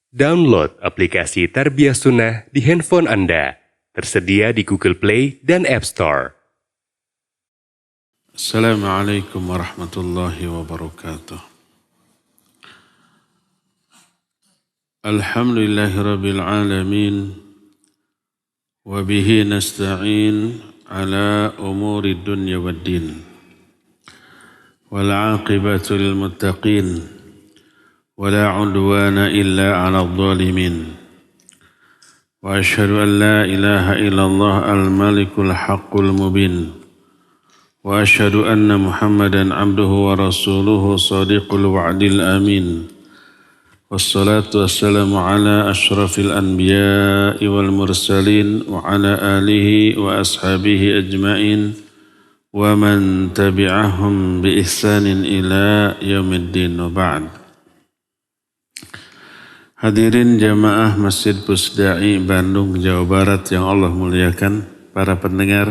Download aplikasi Tarbiyah Sunnah di handphone Anda. Tersedia di Google Play dan App Store. Assalamualaikum warahmatullahi wabarakatuh. Alhamdulillahi rabbil alamin. Wa bihi nasta'in ala umuri dunya wad din. Wal 'aqibatu lil muttaqin. ولا عدوان إلا على الظالمين وأشهد أن لا إله إلا الله الملك الحق المبين وأشهد أن محمدا عبده ورسوله صادق الوعد الأمين والصلاة والسلام على أشرف الأنبياء والمرسلين وعلى آله وأصحابه أجمعين ومن تبعهم بإحسان إلى يوم الدين وبعد. Hadirin jamaah Masjid Pusdai Bandung, Jawa Barat yang Allah muliakan, para pendengar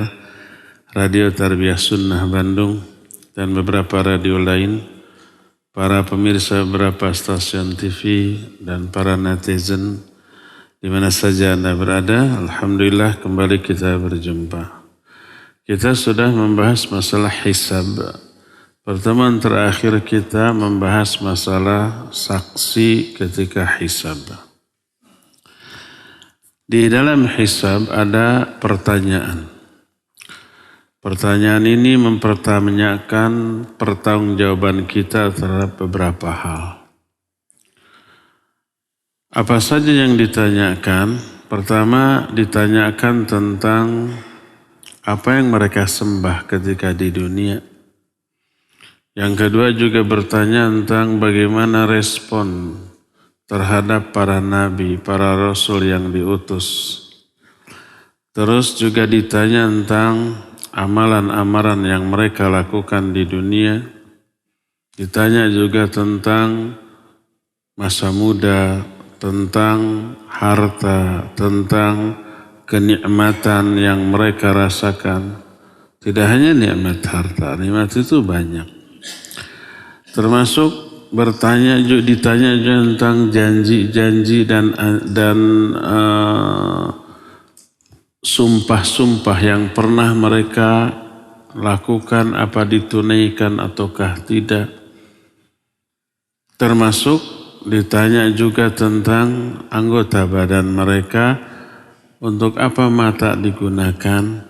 Radio Tarbiyah Sunnah Bandung dan beberapa radio lain, para pemirsa beberapa stasiun TV dan para netizen di mana saja Anda berada, alhamdulillah kembali kita berjumpa. Kita sudah membahas masalah hisab. Pertemuan terakhir kita membahas masalah saksi ketika hisab. Di dalam hisab ada pertanyaan. Pertanyaan ini mempertanyakan pertanggungjawaban kita terhadap beberapa hal. Apa saja yang ditanyakan? Pertama, ditanyakan tentang apa yang mereka sembah ketika di dunia. Yang kedua juga bertanya tentang bagaimana respon terhadap para nabi, para rasul yang diutus. Terus juga ditanya tentang amalan-amalan yang mereka lakukan di dunia. Ditanya juga tentang masa muda, tentang harta, tentang kenikmatan yang mereka rasakan. Tidak hanya nikmat harta, nikmat itu banyak. Termasuk ditanya juga tentang janji-janji dan sumpah-sumpah yang pernah mereka lakukan, apa ditunaikan ataukah tidak. Termasuk ditanya juga tentang anggota badan mereka, untuk apa mata digunakan,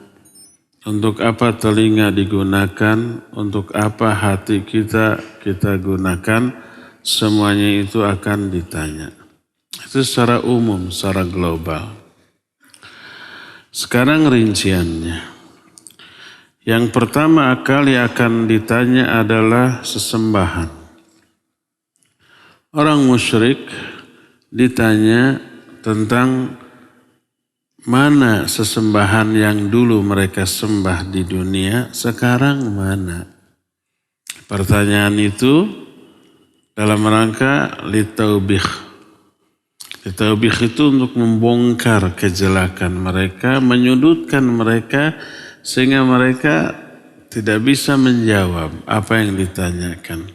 untuk apa telinga digunakan, untuk apa hati kita gunakan, semuanya itu akan ditanya. Itu secara umum, secara global. Sekarang rinciannya. Yang pertama kali akan ditanya adalah sesembahan. Orang musyrik ditanya tentang mana sesembahan yang dulu mereka sembah di dunia, sekarang mana? Pertanyaan itu dalam rangka litaubih. Litaubih itu untuk membongkar kejelekan mereka, menyudutkan mereka, sehingga mereka tidak bisa menjawab apa yang ditanyakan.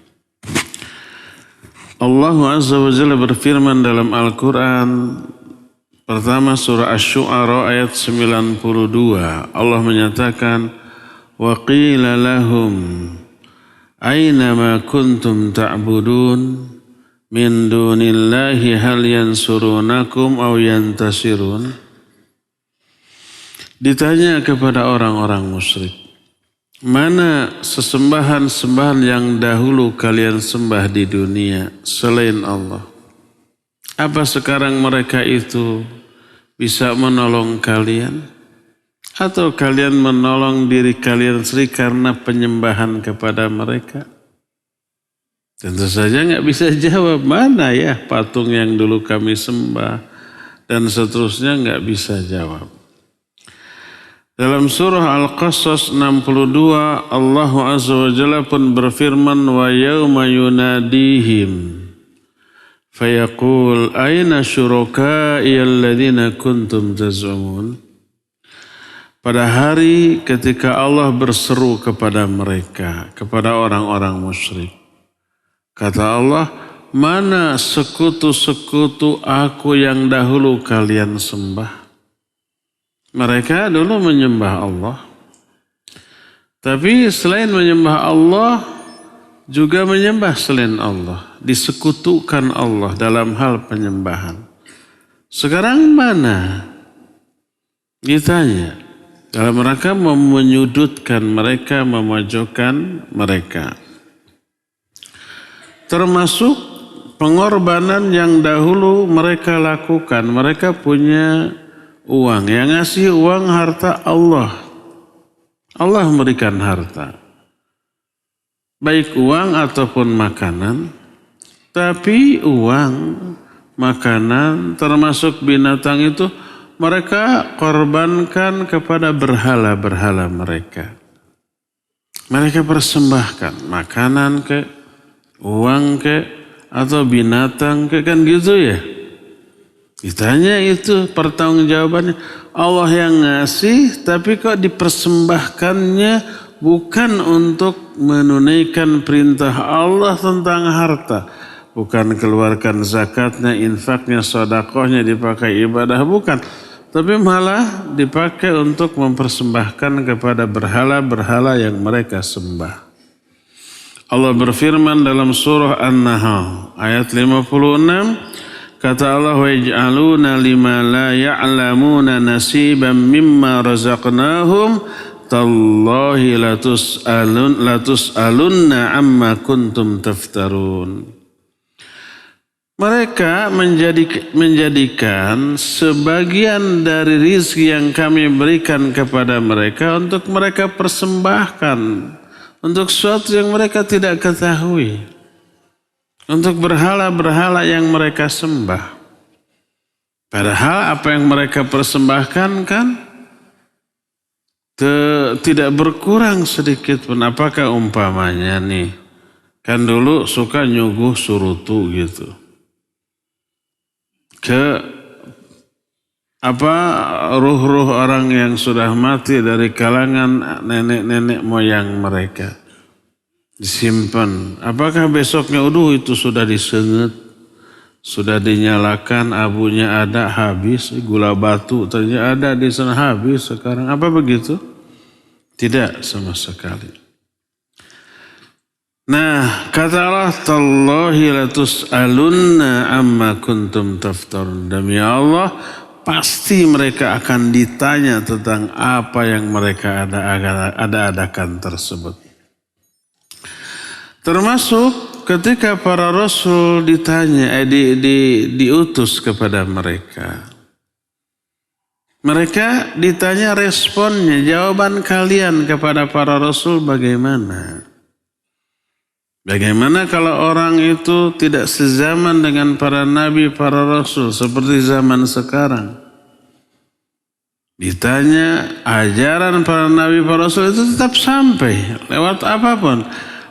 Allah Azza wa Jalla berfirman dalam Al-Quran, pertama surah Asy-Syu'ara ayat 92. Allah menyatakan, wa qila lahum aina ma kuntum ta'budun min dunillahi hal yansurunakum aw yantasirun. Ditanya kepada orang-orang musyrik, mana sesembahan-sembahan yang dahulu kalian sembah di dunia selain Allah? Apa sekarang mereka itu bisa menolong kalian? Atau kalian menolong diri kalian sendiri karena penyembahan kepada mereka? Tentu saja nggak bisa jawab, mana ya patung yang dulu kami sembah, dan seterusnya nggak bisa jawab. Dalam surah Al-Qasas 62, Allah Azza wa Jalla pun berfirman, wa yawma yunadihim fayaqul aina syuraka'i alladhina kuntum taz'umun. Pada hari ketika Allah berseru kepada mereka, kepada orang-orang musyrik, kata Allah, mana sekutu-sekutu aku yang dahulu kalian sembah? Mereka dulu menyembah Allah. Tapi selain menyembah Allah, juga menyembah selain Allah. Disekutukan Allah dalam hal penyembahan. Sekarang mana? Ditanya. Dalam rangka menyudutkan mereka, memojokkan mereka. Termasuk pengorbanan yang dahulu mereka lakukan. Mereka punya uang. Yang ngasih uang harta Allah. Allah memberikan harta. Baik uang ataupun makanan. Tapi uang, makanan, termasuk binatang itu mereka korbankan kepada berhala-berhala mereka. Mereka persembahkan makanan ke, uang ke, atau binatang ke, kan gitu ya. Ditanya itu pertanggungjawabannya, Allah yang ngasih tapi kok dipersembahkannya bukan untuk menunaikan perintah Allah tentang harta. Bukan keluarkan zakatnya, infaknya, sedekahnya, dipakai ibadah, bukan. Tapi malah dipakai untuk mempersembahkan kepada berhala-berhala yang mereka sembah. Allah berfirman dalam surah An-Nahl ayat 56, kata Allah, وَيَجْعَلُونَ لِمَا لَا يَعْلَمُونَ نَصِيبًا مِمَّا رَزَقْنَاهُمْ تَاللَّهِ لَتُسْأَلُنَّ عَمَّا كُنْتُمْ تَفْتَرُونَ. Mereka menjadikan sebagian dari rizki yang kami berikan kepada mereka untuk mereka persembahkan. Untuk sesuatu yang mereka tidak ketahui. Untuk berhala-berhala yang mereka sembah. Padahal apa yang mereka persembahkan kan tidak berkurang sedikit pun. Apakah umpamanya nih? Kan dulu suka nyuguh surutu gitu. Ke ruh-ruh orang yang sudah mati dari kalangan nenek-nenek moyang mereka disimpan. Apakah besoknya itu sudah disengat, sudah dinyalakan, abunya ada, habis, gula batu ternyata ada di sana, habis sekarang. Apa begitu? Tidak sama sekali. Nah, kata Allah, tallahi latus'alunna amma kuntum taftarun. Demi Allah, pasti mereka akan ditanya tentang apa yang mereka adakan tersebut. Termasuk ketika para rasul ditanya, diutus kepada mereka. Mereka ditanya responnya, jawaban kalian kepada para rasul bagaimana? Bagaimana kalau orang itu tidak sezaman dengan para nabi, para rasul seperti zaman sekarang? Ditanya, ajaran para nabi, para rasul itu tetap sampai lewat apapun.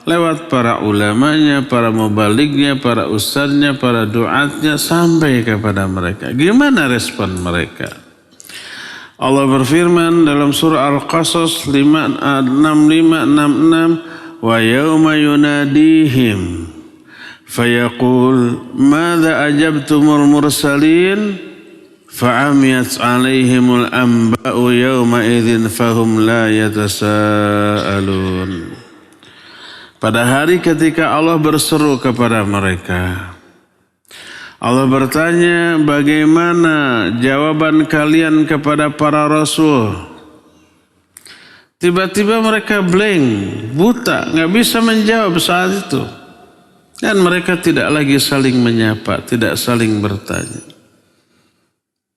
Lewat para ulamanya, para mubalignya, para ustadznya, para duatnya sampai kepada mereka. Gimana respon mereka? Allah berfirman dalam surah Al-Qasas 65-66, wa yawma yunadihim fayaqul madza ajabtumul mursalin fa'amiyat 'alaihimul anba'u yawma idzin fahum la yatasaalun. Pada hari ketika Allah berseru kepada mereka, Allah bertanya, bagaimana jawaban kalian kepada para rasul? Tiba-tiba mereka blank, buta, nggak bisa menjawab saat itu. Dan mereka tidak lagi saling menyapa, tidak saling bertanya.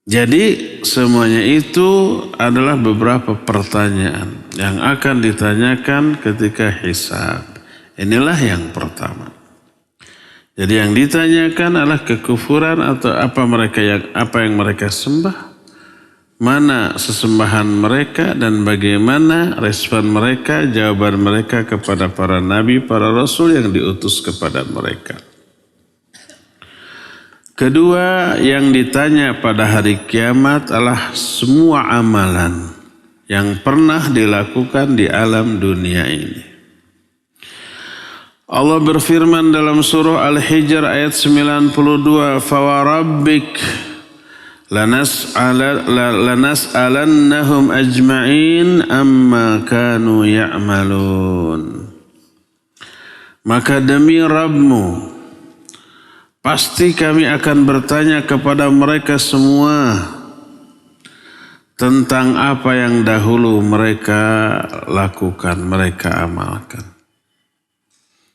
Jadi semuanya itu adalah beberapa pertanyaan yang akan ditanyakan ketika hisab. Inilah yang pertama. Jadi yang ditanyakan adalah kekufuran atau apa yang mereka sembah. Mana sesembahan mereka dan bagaimana respon mereka, jawaban mereka kepada para nabi, para rasul yang diutus kepada mereka. Kedua, yang ditanya pada hari kiamat adalah semua amalan yang pernah dilakukan di alam dunia ini. Allah berfirman dalam surah Al-Hijr ayat 92, "Fawarabbik lanas'alannahum ajma'in amma kanu ya'malun." Maka demi Rabbmu, pasti kami akan bertanya kepada mereka semua tentang apa yang dahulu mereka lakukan, mereka amalkan.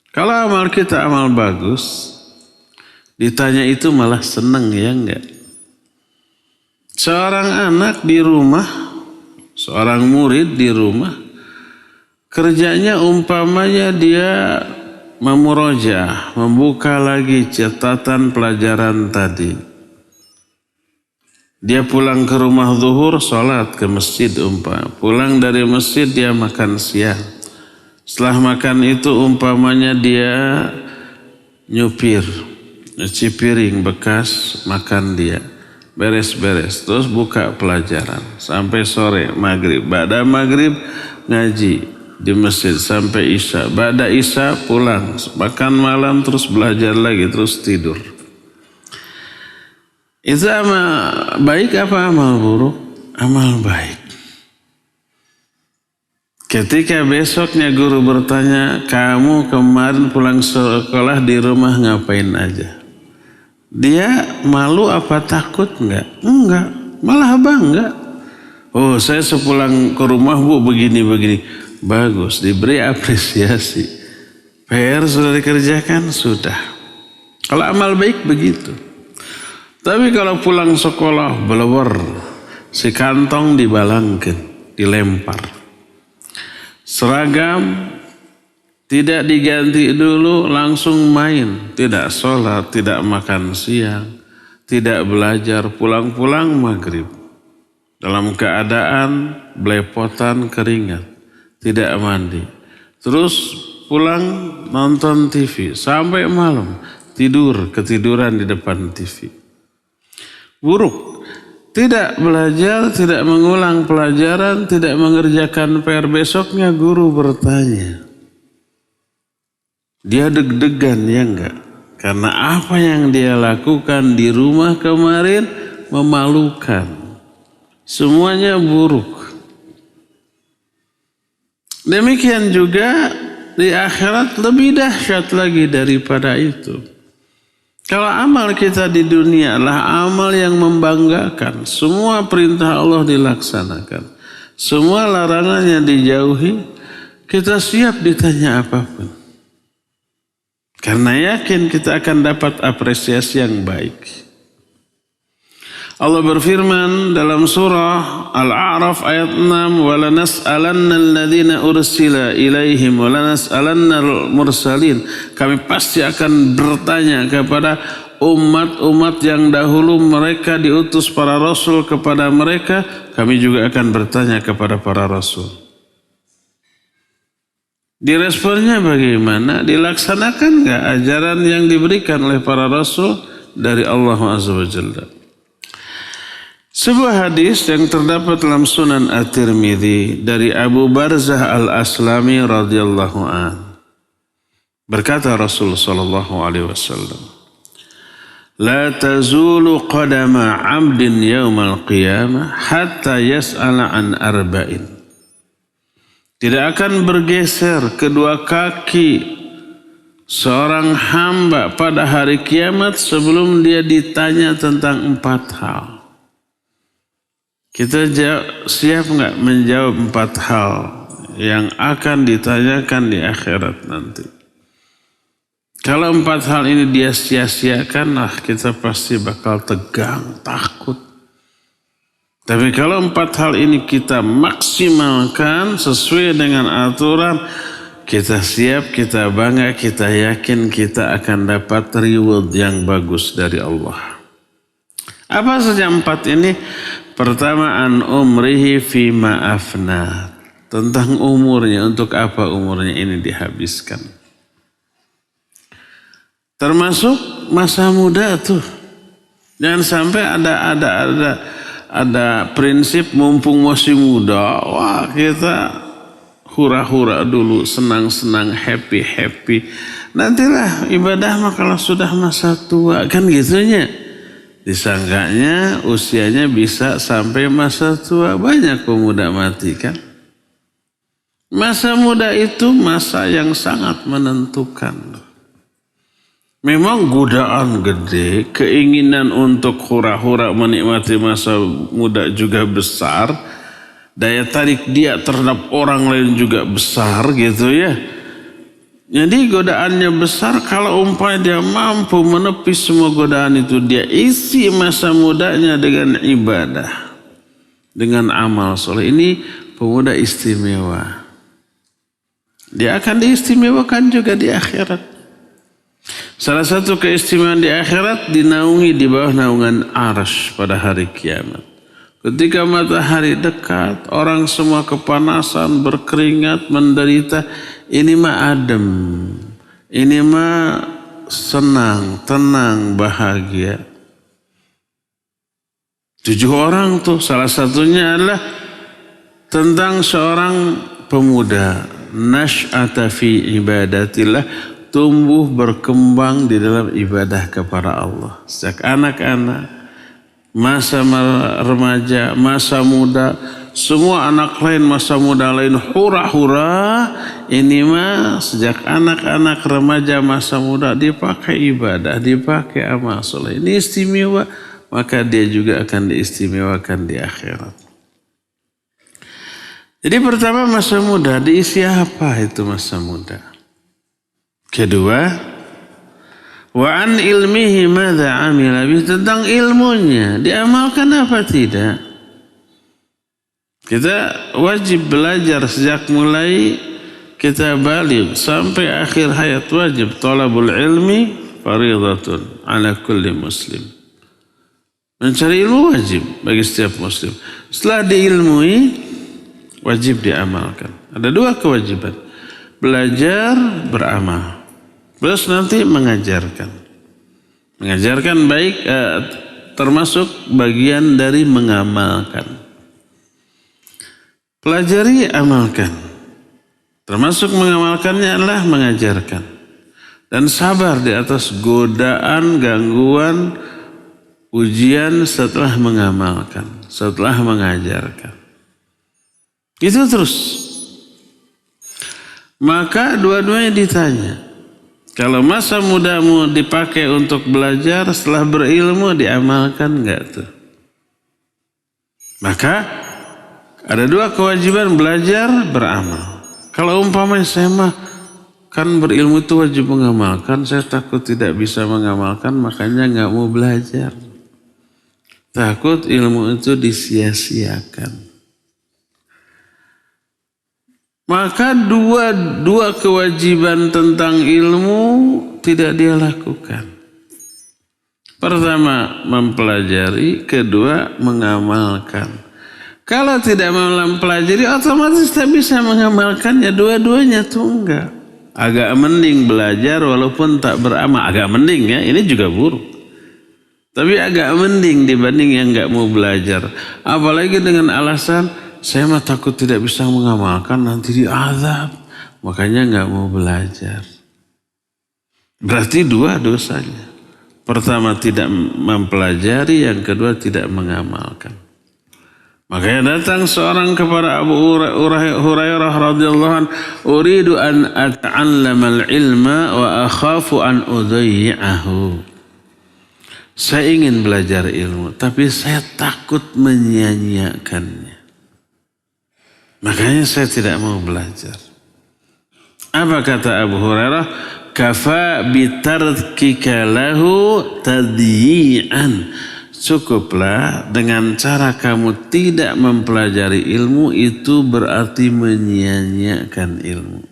Kalau amal kita amal bagus, ditanya itu malah senang, ya enggak? Seorang anak di rumah, seorang murid di rumah, kerjanya umpamanya dia memurojaah, membuka lagi catatan pelajaran tadi. Dia pulang ke rumah zuhur, sholat ke masjid pulang dari masjid dia makan siang. Setelah makan itu umpamanya dia nyuci piring bekas makan dia. Beres-beres, terus buka pelajaran. Sampai sore, maghrib. Ba'da maghrib ngaji di masjid sampai isya. Ba'da isya pulang, makan malam terus belajar lagi, terus tidur. Itu amal baik apa amal buruk? Amal baik. Ketika besoknya guru bertanya, kamu kemarin pulang sekolah di rumah ngapain aja? Dia malu apa takut enggak? Enggak, malah bangga. Oh, saya sepulang ke rumah bu begini-begini. Bagus, diberi apresiasi. PR sudah dikerjakan? Sudah. Kalau amal baik begitu. Tapi kalau pulang sekolah belewer, si kantong dibalangkan, dilempar. Seragam tidak diganti dulu, langsung main. Tidak sholat, tidak makan siang, tidak belajar, pulang-pulang maghrib. Dalam keadaan belepotan keringat, tidak mandi. Terus pulang nonton TV, sampai malam ketiduran di depan TV. Buruk. Tidak belajar, tidak mengulang pelajaran, tidak mengerjakan PR. Besoknya guru bertanya. Dia deg-degan, ya enggak? Karena apa yang dia lakukan di rumah kemarin memalukan. Semuanya buruk. Demikian juga di akhirat lebih dahsyat lagi daripada itu. Kalau amal kita di dunia adalah amal yang membanggakan, semua perintah Allah dilaksanakan, semua larangannya dijauhi, kita siap ditanya apapun. Karena yakin kita akan dapat apresiasi yang baik. Allah berfirman dalam surah Al-A'raf ayat 6, وَلَنَسْأَلَنَّ الَّذِينَ أُرْسِلَ إِلَيْهِمْ وَلَنَسْأَلَنَّ الْمُرْسَلِينَ. Kami pasti akan bertanya kepada umat-umat yang dahulu mereka diutus para rasul kepada mereka. Kami juga akan bertanya kepada para rasul. Diresponnya bagaimana? Dilaksanakan enggak ajaran yang diberikan oleh para rasul dari Allah Azza wa Jalla? Sebuah hadis yang terdapat dalam Sunan At-Tirmidzi dari Abu Barzah Al-Aslami radhiyallahu an. Berkata Rasul sallallahu alaihi wasallam, "La tazulu qadama 'abdin yaumal qiyamah hatta yas'ala an arba'in." Tidak akan bergeser kedua kaki seorang hamba pada hari kiamat sebelum dia ditanya tentang 4 hal. Kita siap nggak menjawab 4 hal yang akan ditanyakan di akhirat nanti? Kalau 4 hal ini dia sia-siakan, kita pasti bakal tegang, takut. Tapi kalau 4 hal ini kita maksimalkan sesuai dengan aturan, kita siap, kita bangga, kita yakin kita akan dapat reward yang bagus dari Allah. Apa saja 4 ini? Pertama, an umrihi fi ma'afna. Tentang umurnya, untuk apa umurnya ini dihabiskan. Termasuk masa muda tuh. Jangan sampai ada prinsip mumpung masih muda, wah kita hura-hura dulu, senang-senang, happy-happy. Nantilah ibadah mah kalau sudah masa tua, kan gitunya. Disangkanya usianya bisa sampai masa tua. Banyak pemuda mati kan. Masa muda itu masa yang sangat menentukan. Memang godaan gede, keinginan untuk hura-hura menikmati masa muda juga besar. Daya tarik dia terhadap orang lain juga besar gitu ya. Jadi godaannya besar, kalau umpamanya dia mampu menepis semua godaan itu, dia isi masa mudanya dengan ibadah, dengan amal soleh. Ini pemuda istimewa. Dia akan diistimewakan juga di akhirat. Salah satu keistimewaan di akhirat dinaungi di bawah naungan arsy pada hari kiamat. Ketika matahari dekat, orang semua kepanasan, berkeringat, menderita. Ini mah adem, ini mah senang, tenang, bahagia. 7 orang tuh, salah satunya adalah tentang seorang pemuda. Nash'ata fi ibadatillah, tumbuh berkembang di dalam ibadah kepada Allah. Sejak anak-anak, masa remaja, masa muda, semua anak lain, masa muda lain, hura-hura. Ini mah sejak anak-anak, remaja, masa muda dipakai ibadah, dipakai amal soleh. Ini istimewa, maka dia juga akan diistimewakan di akhirat. Jadi pertama masa muda, diisi apa itu masa muda? Kedua, wa an ilmihi madza amila bih, tentang ilmunya diamalkan apa tidak. Kita wajib belajar sejak mulai kita baligh sampai akhir hayat, wajib. Talabul ilmi faridatun ala kulli muslim. Mencari ilmu wajib bagi setiap muslim. Setelah diilmui, wajib diamalkan. Ada 2 kewajiban. Belajar, beramal. Terus nanti mengajarkan. Mengajarkan baik termasuk bagian dari mengamalkan. Pelajari, amalkan. Termasuk mengamalkannya adalah mengajarkan. Dan sabar di atas godaan, gangguan, ujian setelah mengamalkan, setelah mengajarkan. Itu terus. Maka dua-duanya ditanya. Kalau masa mudamu dipakai untuk belajar, setelah berilmu diamalkan enggak tuh? Maka ada 2 kewajiban, belajar, beramal. Kalau umpamanya saya mah kan berilmu itu wajib mengamalkan, saya takut tidak bisa mengamalkan, makanya enggak mau belajar. Takut ilmu itu disia-siakan. Maka dua kewajiban tentang ilmu tidak dia lakukan. Pertama mempelajari, kedua mengamalkan. Kalau tidak mempelajari, otomatis tak bisa mengamalkannya. Dua-duanya tuh enggak. Agak mending belajar walaupun tak beramal. Agak mending ya, ini juga buruk. Tapi agak mending dibanding yang enggak mau belajar. Apalagi dengan alasan, saya mah takut tidak bisa mengamalkan, nanti diazab. Makanya enggak mau belajar. Berarti 2 dosanya. Pertama tidak mempelajari, yang kedua tidak mengamalkan. Makanya datang seorang kepada Abu Hurairah radhiyallahu anhu, "Uridu an ata'allama al-ilma wa akhafu an udayyi'ahu." Saya ingin belajar ilmu, tapi saya takut menyia-nyiakannya. Makanya saya tidak mau belajar. Apa kata Abu Hurairah? Kafa bitarkika lahu tadyi'an. Cukuplah dengan cara kamu tidak mempelajari ilmu, itu berarti menyia-nyiakan ilmu.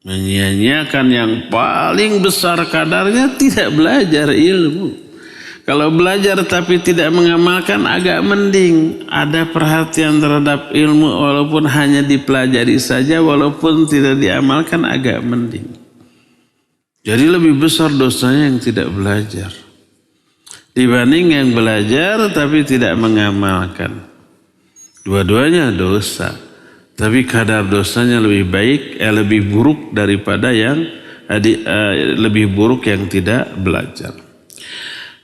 Menyia-nyiakan yang paling besar kadarnya tidak belajar ilmu. Kalau belajar tapi tidak mengamalkan agak mending. Ada perhatian terhadap ilmu walaupun hanya dipelajari saja, walaupun tidak diamalkan agak mending. Jadi lebih besar dosanya yang tidak belajar dibanding yang belajar tapi tidak mengamalkan. Dua-duanya dosa. Tapi kadar dosanya lebih baik, lebih buruk daripada yang lebih buruk yang tidak belajar.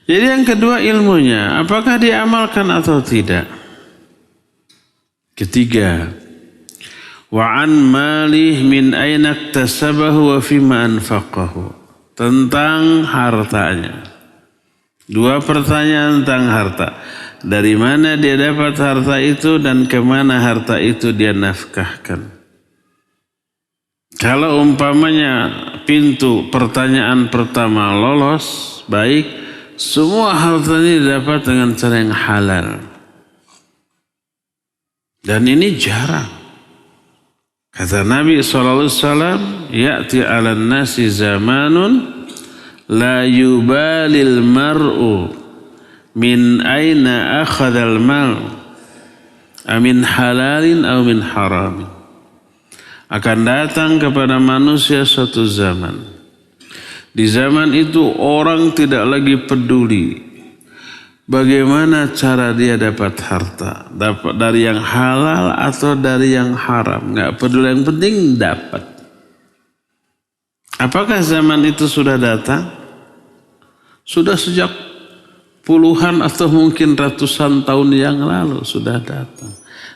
Jadi yang kedua ilmunya, apakah diamalkan atau tidak? Ketiga, wa an malih min aina iktasabahu wa fima anfaqahu. Tentang hartanya. Dua pertanyaan tentang harta. Dari mana dia dapat harta itu dan kemana harta itu dia nafkahkan. Kalau umpamanya pintu pertanyaan pertama lolos, baik, semua hartanya didapat dengan cara yang halal. Dan ini jarang. Kata Nabi SAW, ya'ti 'alan nasi zamanun la yubalil mar'u min aina akhadhal mal amin halalin aw min haramin. Akan datang kepada manusia suatu zaman. Di zaman itu orang tidak lagi peduli bagaimana cara dia dapat harta, dapat dari yang halal atau dari yang haram, nggak peduli, yang penting dapat. Apakah zaman itu sudah datang? Sudah sejak puluhan atau mungkin ratusan tahun yang lalu sudah datang.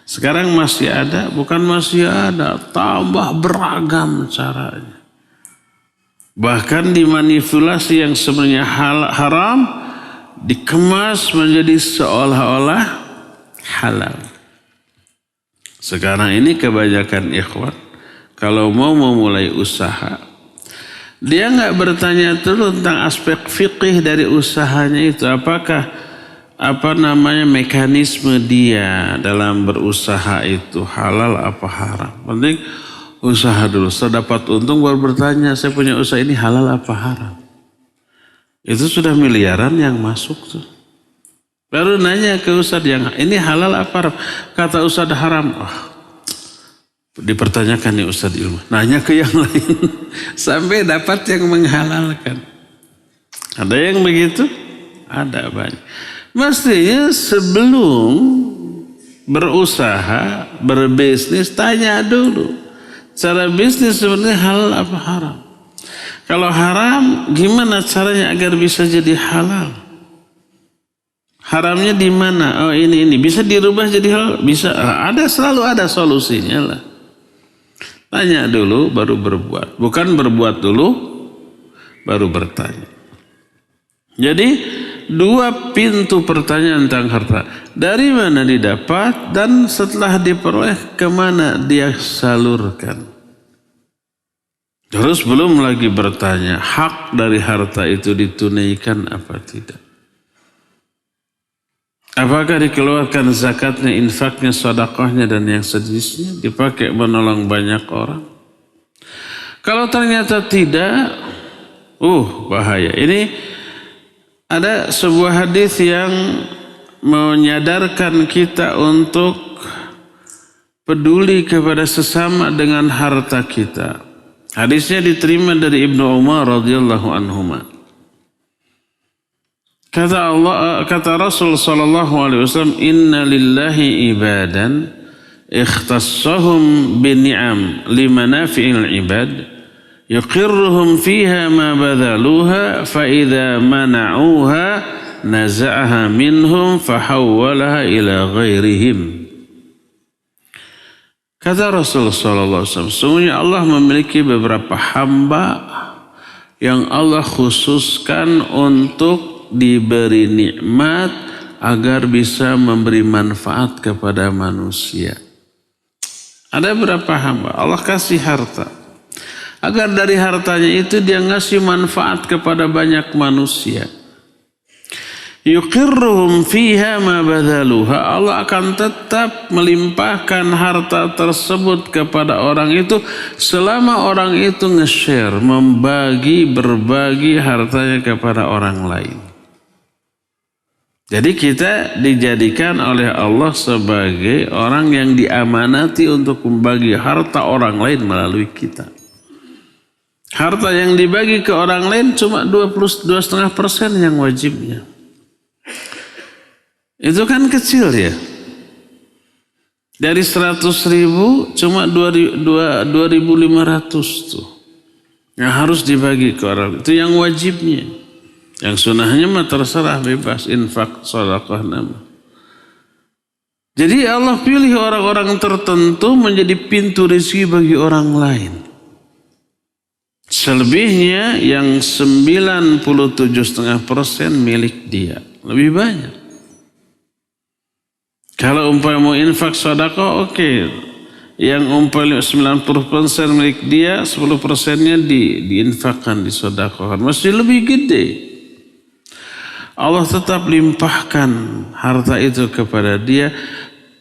Sekarang masih ada? Bukan masih ada, tambah beragam caranya. Bahkan dimanipulasi yang sebenarnya haram dikemas menjadi seolah-olah halal. Sekarang ini kebanyakan ikhwan kalau mau memulai usaha, dia nggak bertanya dulu tentang aspek fikih dari usahanya itu. Apakah mekanisme dia dalam berusaha itu halal apa haram. Penting usaha dulu. Setelah dapat untung baru bertanya, saya punya usaha ini halal apa haram. Itu sudah miliaran yang masuk tuh. Baru nanya ke ustadz yang ini halal apa haram. Kata ustadz haram. Dipertanyakan nih ustadz ilmu. Nanya ke yang lain. Sampai dapat yang menghalalkan. Ada yang begitu? Ada banyak. Mestinya sebelum berusaha, berbisnis, tanya dulu. Cara bisnis sebenarnya halal apa haram. Kalau haram, gimana caranya agar bisa jadi halal? Haramnya di mana? Oh ini. Bisa dirubah jadi halal? Bisa. Selalu ada solusinya lah. Tanya dulu baru berbuat. Bukan berbuat dulu baru bertanya. Jadi dua pintu pertanyaan tentang harta. Dari mana didapat dan setelah diperoleh kemana dia salurkan. Terus belum lagi bertanya hak dari harta itu ditunaikan apa tidak. Apakah dikeluarkan zakatnya, infaknya, sedekahnya dan yang sejenisnya dipakai menolong banyak orang. Kalau ternyata tidak, bahaya. Ini ada sebuah hadis yang menyadarkan kita untuk peduli kepada sesama dengan harta kita. Hadisnya diterima dari Ibnu Umar radhiyallahu anhuma. Kata Rasul sallallahu alaihi wasallam, "Inna lillahi ibadan ikhtassahum bini'am limanafi'il ibad yuqirruhum fiha ma badhaluha fa idza mana'uha naza'aha minhum fahawwalaha ila ghairihim." Kata Rasul sallallahu alaihi wasallam, sesungguhnya Allah memiliki beberapa hamba yang Allah khususkan untuk diberi nikmat agar bisa memberi manfaat kepada manusia. Ada berapa hamba Allah kasih harta agar dari hartanya itu dia ngasih manfaat kepada banyak manusia. Yuqirruhum fiha ma badhaluha. Allah akan tetap melimpahkan harta tersebut kepada orang itu selama orang itu nge-share, berbagi hartanya kepada orang lain. Jadi kita dijadikan oleh Allah sebagai orang yang diamanati untuk membagi harta orang lain melalui kita. Harta yang dibagi ke orang lain cuma 22,5% yang wajibnya. Itu kan kecil ya. Dari 100.000 cuma 2.500 tuh. Yang harus dibagi ke orang. Itu yang wajibnya. Yang sunnahnya mah terserah bebas. Infak, sedekah nama. Jadi Allah pilih orang-orang tertentu menjadi pintu rezeki bagi orang lain. Selebihnya yang 97,5% milik dia. Lebih banyak. Kalau umpama mau infak sedekah oke. Yang umpama 90% milik dia, 10%-nya diinfakkan, disedekahkan. Masih lebih gede. Allah tetap limpahkan harta itu kepada dia.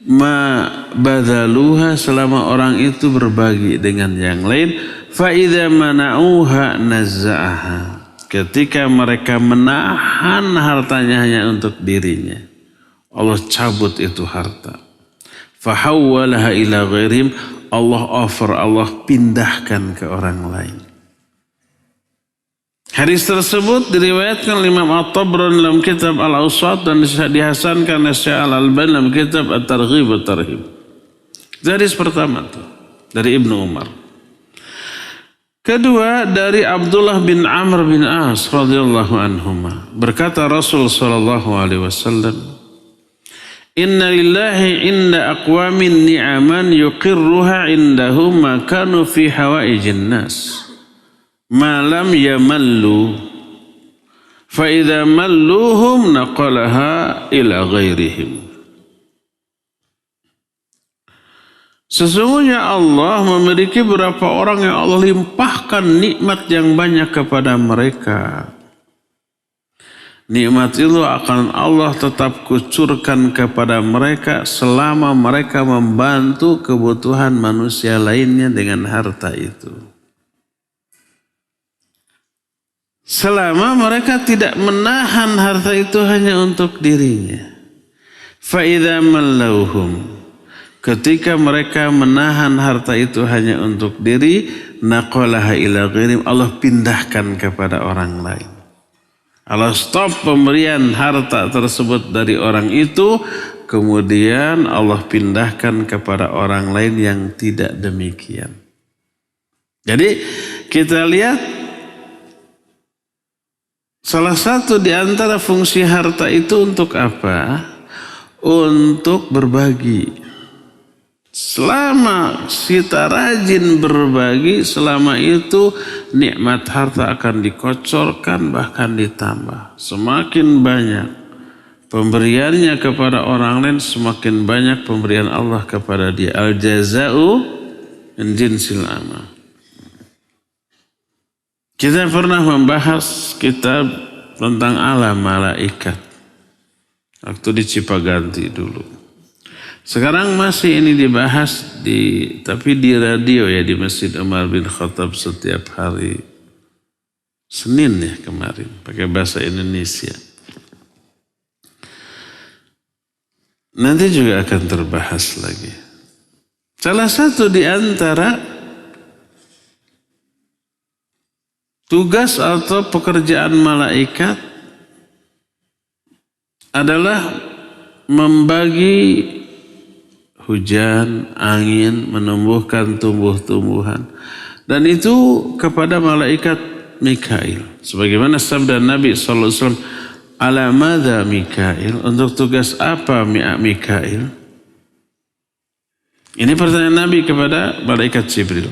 Ma badaluha selama orang itu berbagi dengan yang lain. Fa idza mana'uha nazza'aha. Ketika mereka menahan hartanya hanya untuk dirinya, Allah cabut itu harta. Fa hawwalaha ila ghairihim. Allah offer, Allah pindahkan ke orang lain. Hadis tersebut diriwayatkan oleh Imam At-Tabrani dalam kitab Al-Awsat dan dihasankan oleh Syekh Al-Albani dalam kitab At-Targhib wa Tarhib. Hadis pertama itu dari Ibnu Umar. Kedua dari Abdullah bin Amr bin As radhiyallahu anhuma. Berkata Rasul sallallahu alaihi wasallam, "Inna lillahi inda aqwamin ni'aman yuqirruha indahum ma kanu fi hawaijin nas." Malam yamallu fa idza malluhum naqalaha ila ghairihim. Sesungguhnya Allah memiliki beberapa orang yang Allah limpahkan nikmat yang banyak kepada mereka. Nikmat itu akan Allah tetap kucurkan kepada mereka selama mereka membantu kebutuhan manusia lainnya dengan harta itu. Selama mereka tidak menahan harta itu hanya untuk dirinya. Fa'idha mallauhum. Ketika mereka menahan harta itu hanya untuk diri, naqalaha ila ghairim. Allah pindahkan kepada orang lain. Allah stop pemberian harta tersebut dari orang itu. Kemudian Allah pindahkan kepada orang lain yang tidak demikian. Jadi kita lihat. Salah satu di antara fungsi harta itu untuk apa? Untuk berbagi. Selama kita rajin berbagi, selama itu nikmat harta akan dikocorkan bahkan ditambah. Semakin banyak pemberiannya kepada orang lain, semakin banyak pemberian Allah kepada dia. Al-jaza'u min jinsil amal. Kita pernah membahas kitab tentang alam malaikat waktu di Cipaganti dulu. Sekarang masih ini dibahas tapi di radio ya, di Masjid Umar bin Khattab setiap hari Senin ya kemarin pakai bahasa Indonesia. Nanti juga akan terbahas lagi. Salah satu di antara tugas atau pekerjaan malaikat adalah membagi hujan, angin, menumbuhkan tumbuh-tumbuhan. Dan itu kepada malaikat Mikail. Sebagaimana sabda Nabi SAW, ala madza Mikail? Untuk tugas apa Mikail? Ini pertanyaan Nabi kepada malaikat Jibril.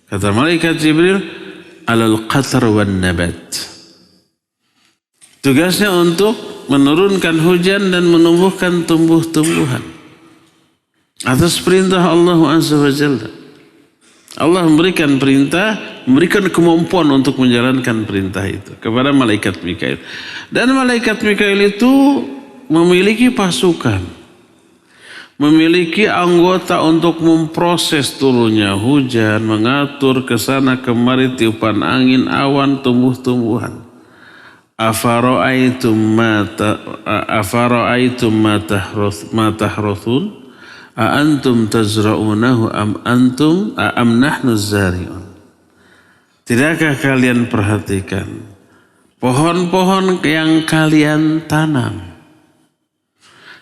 Kata malaikat Jibril, alal qatar wan nabat. Tugasnya untuk menurunkan hujan dan menumbuhkan tumbuh-tumbuhan. Atas perintah Allah Azza wa Jalla. Allah memberikan perintah, memberikan kemampuan untuk menjalankan perintah itu kepada malaikat Mikail. Dan malaikat Mikail itu memiliki pasukan. Memiliki anggota untuk memproses turunnya hujan, mengatur ke sana kemari tiupan angin, awan, tumbuh-tumbuhan. Afara'aitum ma tahruthun a antum tazra'unahu am nahnu zari'un. Tidakkah kalian perhatikan pohon-pohon yang kalian tanam?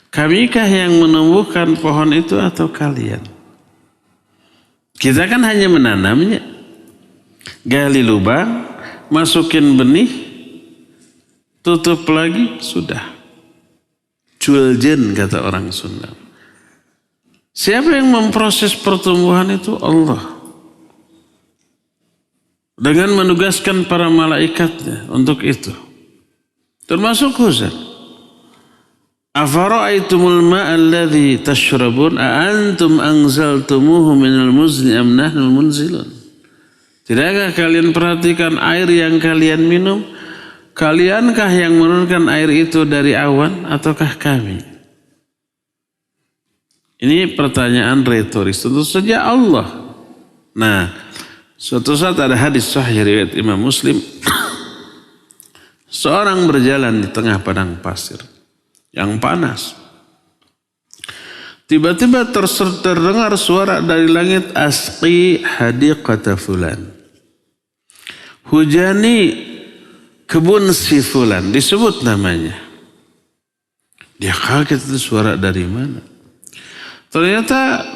Kamikah yang menumbuhkan pohon itu atau kalian? Kita kan hanya menanamnya. gali lubang, masukin benih, tutup lagi, sudah. Juljen kata orang Sunda. Siapa yang memproses pertumbuhan itu? Allah. Dengan menugaskan para malaikatnya untuk itu. Termasuk hujan. Afara'aitumul ma'alladhi tashrabun a'antum anzaltumuhu minal muzni am nahnul munzilun. Tidakkah kalian perhatikan air yang kalian minum? Kaliankah yang menurunkan air itu dari awan ataukah kami? Ini pertanyaan retoris. Tentu saja Allah. Nah, suatu saat ada hadis sahih riwayat Imam Muslim. Seorang berjalan di tengah padang pasir yang panas. Tiba-tiba terdengar suara dari langit, asqi hadiqata fulan. Hujani kebun si fulan, disebut namanya. Dia kaget, itu suara dari mana? Ternyata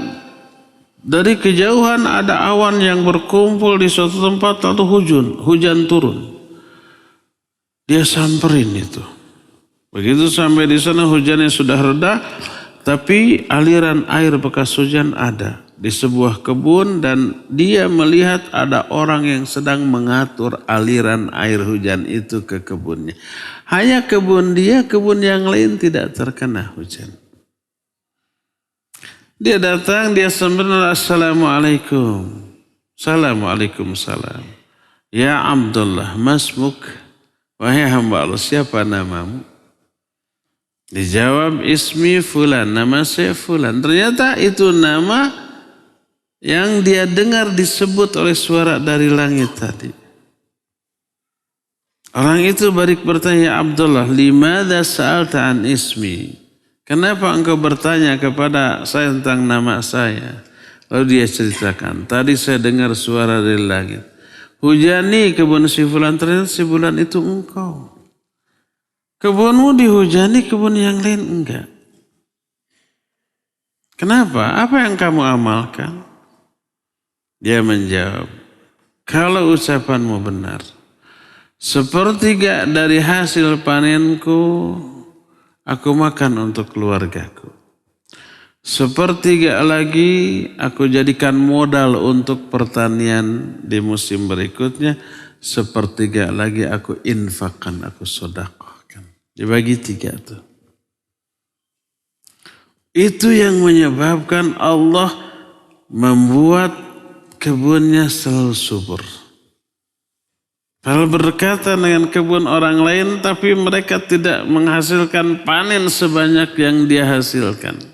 dari kejauhan ada awan yang berkumpul di suatu tempat, lalu hujan turun. Dia samperin itu. Begitu sampai di sana hujannya sudah reda, tapi aliran air bekas hujan ada di sebuah kebun dan dia melihat ada orang yang sedang mengatur aliran air hujan itu ke kebunnya. Hanya kebun dia, kebun yang lain tidak terkena hujan. Dia datang, dia sembunyi, assalamualaikum. Assalamualaikum salam. Ya Abdullah, masmuk. Wahai hamba Allah, siapa namamu? Dijawab, ismi fulan, nama saya fulan. Ternyata itu nama yang dia dengar disebut oleh suara dari langit tadi. Orang itu balik bertanya, ya Abdullah, limadha sa'alta an ismi? Kenapa engkau bertanya kepada saya tentang nama saya? Lalu dia ceritakan, tadi saya dengar suara dari langit. Hujani kebun si fulan, ternyata si fulan itu engkau. Kebunmu dihujani, kebun yang lain enggak. Kenapa? Apa yang kamu amalkan? Dia menjawab, kalau ucapanmu benar, sepertiga dari hasil panenku aku makan untuk keluargaku. Sepertiga lagi aku jadikan modal untuk pertanian di musim berikutnya. Sepertiga lagi aku infakkan, aku sedekahkan. Dibagi 3 tuh. Itu yang menyebabkan Allah membuat kebunnya selalu subur. Kalau berdekatan dengan kebun orang lain, tapi mereka tidak menghasilkan panen sebanyak yang dia hasilkan.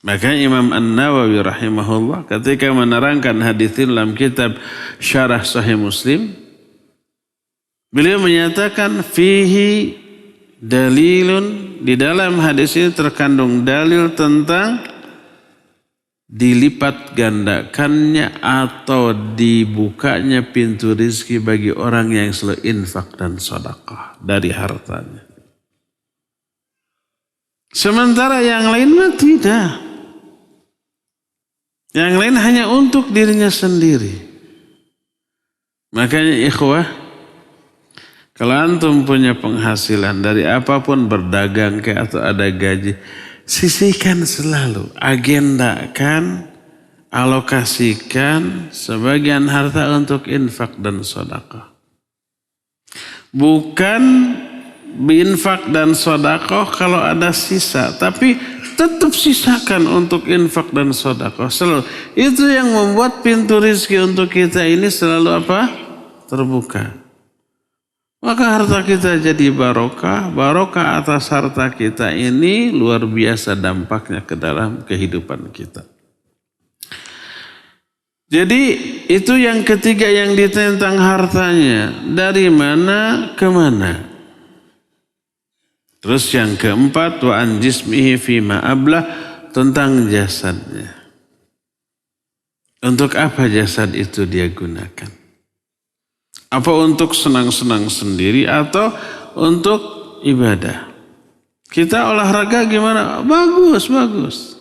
Maka Imam An-Nawawi rahimahullah ketika menerangkan hadis dalam kitab Syarah Sahih Muslim, beliau menyatakan fihi dalilun, di dalam hadis ini terkandung dalil tentang dilipat gandakannya atau dibukanya pintu rizki bagi orang yang selalu infak dan sedekah dari hartanya. Sementara yang lain mah tidak. Yang lain hanya untuk dirinya sendiri. Makanya ikhwah, kalau antum punya penghasilan dari apapun, berdagang kayak atau ada gaji, sisihkan selalu, agendakan, alokasikan sebagian harta untuk infak dan sedekah. Bukan infak dan sedekah kalau ada sisa, tapi tetap sisakan untuk infak dan sedekah selalu. Itu yang membuat pintu rizki untuk kita ini selalu apa? Terbuka. Maka harta kita jadi barokah. Barokah atas harta kita ini luar biasa dampaknya ke dalam kehidupan kita. Jadi itu yang ketiga yang ditanya tentang hartanya. Dari mana ke mana? Terus yang keempat, wa an jismihi fima ablah, tentang jasadnya. Untuk apa jasad itu dia gunakan? Apa untuk senang-senang sendiri atau untuk ibadah? Kita olahraga gimana? Bagus, bagus.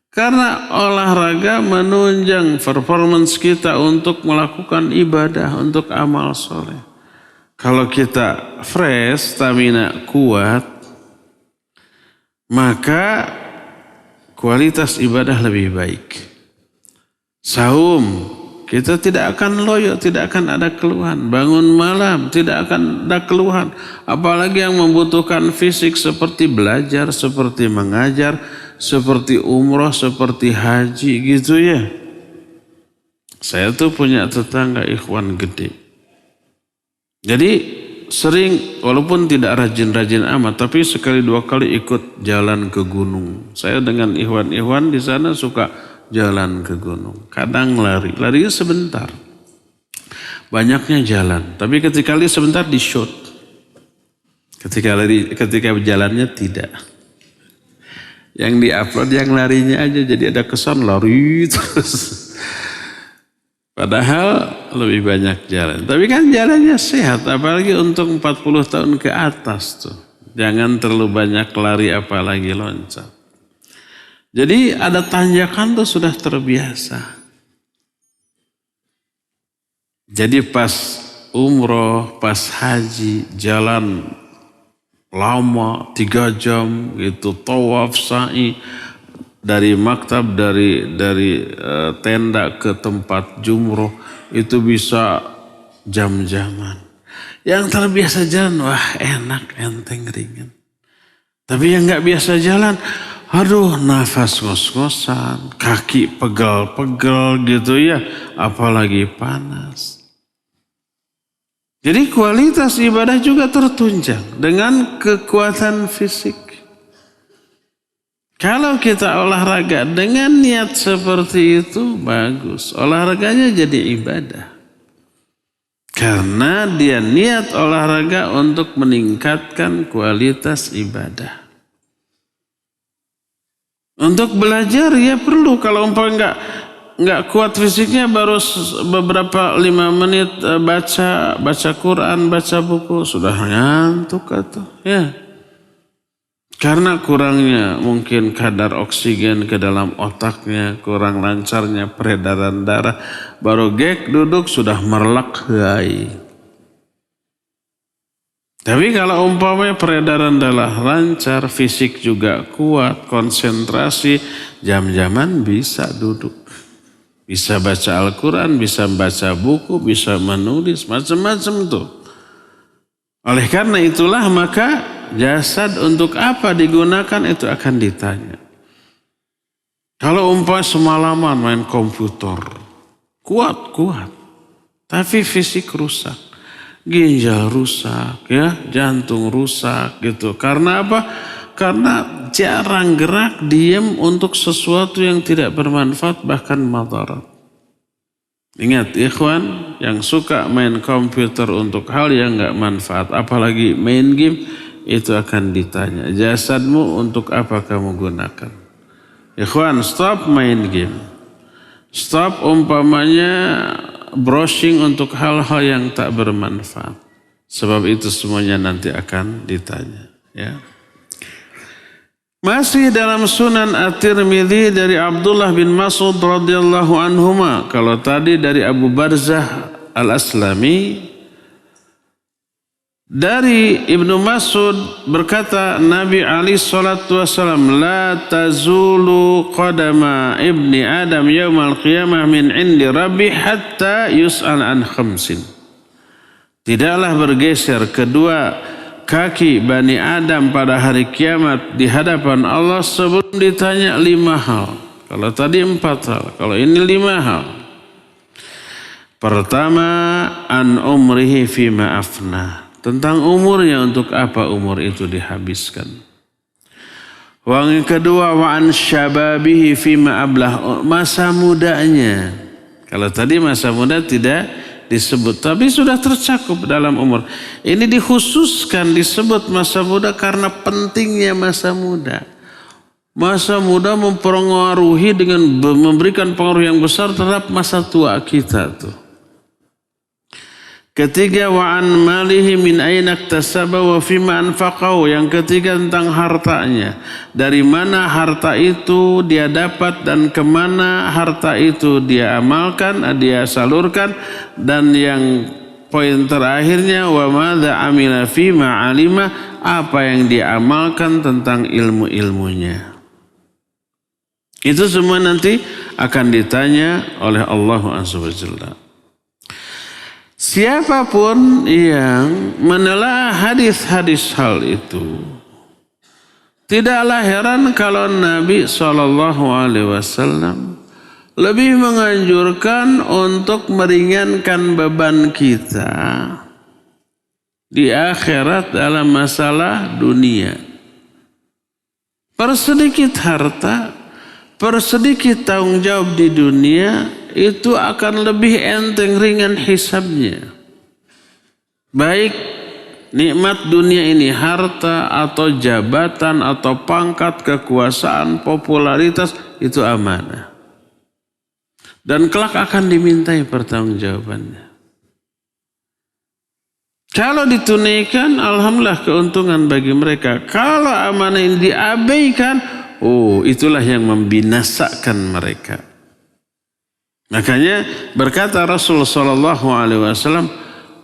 Karena olahraga menunjang performance kita untuk melakukan ibadah, untuk amal soleh. Kalau kita fresh, stamina kuat, maka kualitas ibadah lebih baik. Saum, kita tidak akan loyo, tidak akan ada keluhan. Bangun malam, tidak akan ada keluhan. Apalagi yang membutuhkan fisik seperti belajar, seperti mengajar, seperti umroh, seperti haji gitu ya. Saya tuh punya tetangga ikhwan gede. Jadi sering, walaupun tidak rajin-rajin amat, tapi sekali dua kali ikut jalan ke gunung. Saya dengan ikhwan-ikhwan di sana suka jalan ke gunung. Kadang larinya sebentar. Banyaknya jalan, tapi ketika lari sebentar di shoot. Ketika jalannya tidak. Yang di-upload yang larinya aja, jadi ada kesan lari terus. Padahal lebih banyak jalan. Tapi kan jalannya sehat, apalagi untuk 40 tahun ke atas tuh. Jangan terlalu banyak lari apalagi loncat. Jadi ada tanjakan tuh sudah terbiasa. Jadi pas umroh, pas haji, jalan lama 3 jam gitu, tawaf, sa'i. Dari maktab, dari tenda ke tempat jumroh itu bisa jam-jaman. Yang terbiasa jalan, wah enak, enteng, ringan. Tapi yang nggak biasa jalan, aduh nafas ngos-ngosan, kaki pegal-pegal gitu ya, apalagi panas. Jadi kualitas ibadah juga tertunjang dengan kekuatan fisik. Kalau kita olahraga dengan niat seperti itu bagus. Olahraganya jadi ibadah. Karena dia niat olahraga untuk meningkatkan kualitas ibadah. Untuk belajar ya perlu. Kalau umpamanya nggak kuat fisiknya baru beberapa 5 menit baca Quran, baca buku sudah ngantuk atau ya. Karena kurangnya mungkin kadar oksigen ke dalam otaknya, kurang lancarnya peredaran darah, baru duduk sudah merlak hai. Tapi kalau umpamanya peredaran darah lancar, fisik juga kuat, konsentrasi, jam-jaman bisa duduk. Bisa baca Al-Quran, bisa baca buku, bisa menulis, macam-macam tuh. Oleh karena itulah maka jasad untuk apa digunakan itu akan ditanya. Kalau umpamanya semalaman main komputer, kuat, tapi fisik rusak, ginjal rusak, ya, jantung rusak gitu. Karena apa? Karena jarang gerak, diam untuk sesuatu yang tidak bermanfaat bahkan madarat. Ingat ikhwan yang suka main komputer untuk hal yang nggak manfaat, apalagi main game, itu akan ditanya. Jasadmu untuk apa kamu gunakan? Ikhwan, stop main game. Stop umpamanya browsing untuk hal-hal yang tak bermanfaat. Sebab itu semuanya nanti akan ditanya. Ya. Masih dalam Sunan At-Tirmidzi dari Abdullah bin Mas'ud radhiyallahu anhuma. Kalau tadi dari Abu Barzah Al-Aslami, dari Ibnu Mas'ud berkata Nabi alaihi salatu wasallam, la tazulu qadama ibni Adam yaumal qiyamah min indi rabbi hatta yus'al an khamsin. Tidaklah bergeser kedua kaki Bani Adam pada hari kiamat di hadapan Allah sebelum ditanya 5 hal. Kalau tadi 4 hal, kalau ini 5 hal. Pertama, an umrihi fima afna. Tentang umurnya, untuk apa umur itu dihabiskan. Yang kedua, wa an syababihi fima ablah. Masa mudanya. Kalau tadi masa muda tidak disebut, tapi sudah tercakup dalam umur. Ini dikhususkan disebut masa muda karena pentingnya masa muda. Masa muda mempengaruhi dengan memberikan pengaruh yang besar terhadap masa tua kita tuh. Ketiga, wa an malihi min aina iktasaba wa fima anfaqahu. Yang ketiga tentang hartanya. Dari mana harta itu dia dapat dan kemana harta itu dia amalkan, dia salurkan. Dan yang poin terakhirnya, wa madza amila fima alima, apa yang dia amalkan tentang ilmu-ilmunya. Itu semua nanti akan ditanya oleh Allah Azza wa Jalla. Siapapun yang menelaah hadis-hadis hal itu, tidaklah heran kalau Nabi SAW lebih menganjurkan untuk meringankan beban kita di akhirat dalam masalah dunia. Persedikit harta, persedikit tanggung jawab di dunia, itu akan lebih enteng ringan hisabnya. Baik nikmat dunia ini, harta atau jabatan atau pangkat, kekuasaan, popularitas, itu amanah. Dan kelak akan dimintai pertanggungjawabannya. Kalau ditunaikan, alhamdulillah keuntungan bagi mereka. Kalau amanah ini diabaikan, itulah yang membinasakan mereka. Makanya berkata Rasulullah SAW,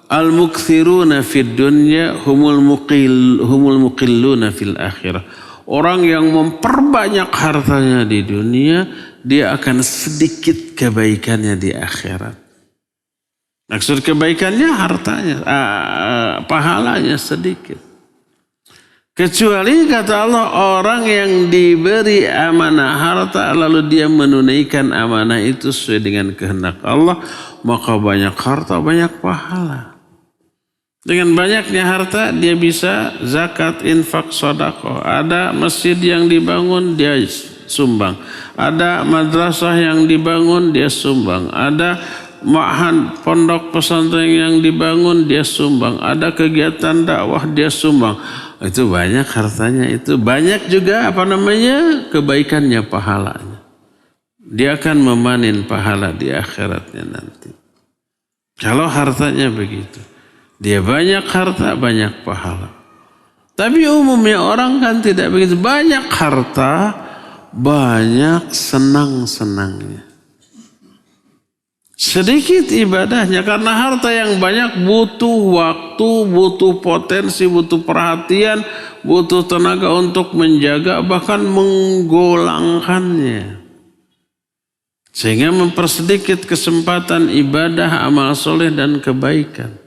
al-mukthiruna fid dunya humul muqilluna fil akhirah. Orang yang memperbanyak hartanya di dunia, dia akan sedikit kebaikannya di akhirat. Maksud kebaikannya hartanya, pahalanya sedikit. Kecuali kata Allah, orang yang diberi amanah harta lalu dia menunaikan amanah itu sesuai dengan kehendak Allah, maka banyak harta, banyak pahala. Dengan banyaknya harta dia bisa zakat, infak, sedekah. Ada masjid yang dibangun dia sumbang. Ada madrasah yang dibangun dia sumbang. Ada ma'had pondok pesantren yang dibangun dia sumbang. Ada kegiatan dakwah dia sumbang. Itu banyak hartanya, itu banyak juga kebaikannya, pahalanya. Dia akan memanen pahala di akhiratnya nanti. Kalau hartanya begitu, dia banyak harta, banyak pahala. Tapi umumnya orang kan tidak begitu. Banyak harta, banyak senang-senangnya. Sedikit ibadahnya, karena harta yang banyak butuh waktu, butuh potensi, butuh perhatian, butuh tenaga untuk menjaga, bahkan menggolangkannya. Sehingga mempersedikit kesempatan ibadah, amal soleh dan kebaikan.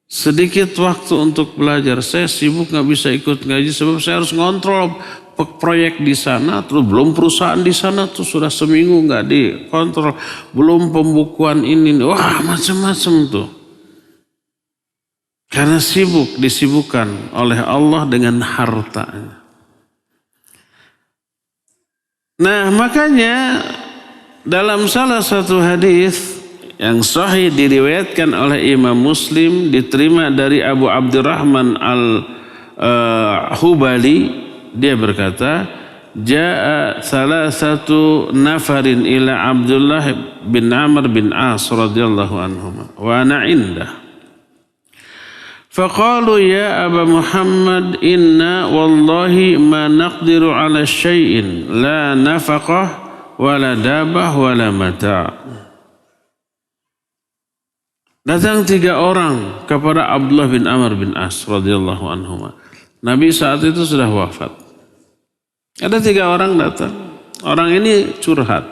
Sedikit waktu untuk belajar. Saya sibuk gak bisa ikut ngaji sebab saya harus ngontrol proyek di sana, terus belum perusahaan di sana tuh sudah seminggu nggak dikontrol, belum pembukuan ini, wah macam-macam tuh. Karena disibukkan oleh Allah dengan hartanya. Nah makanya dalam salah satu hadis yang sahih diriwayatkan oleh Imam Muslim, diterima dari Abu Abdurrahman al-Hubali, dia berkata, Ja'a salasatu nafarin ila Abdullah bin Amr bin As radhiyallahu anhuma wa ana indah. Faqalu ya Aba Muhammad inna wallahi ma naqdiru ala syai'in la nafaqah wa la dabah wa la mata'. Datang 3 orang kepada Abdullah bin Amr bin As radhiyallahu anhuma. Nabi saat itu sudah wafat. Ada 3 orang datang. Orang ini curhat.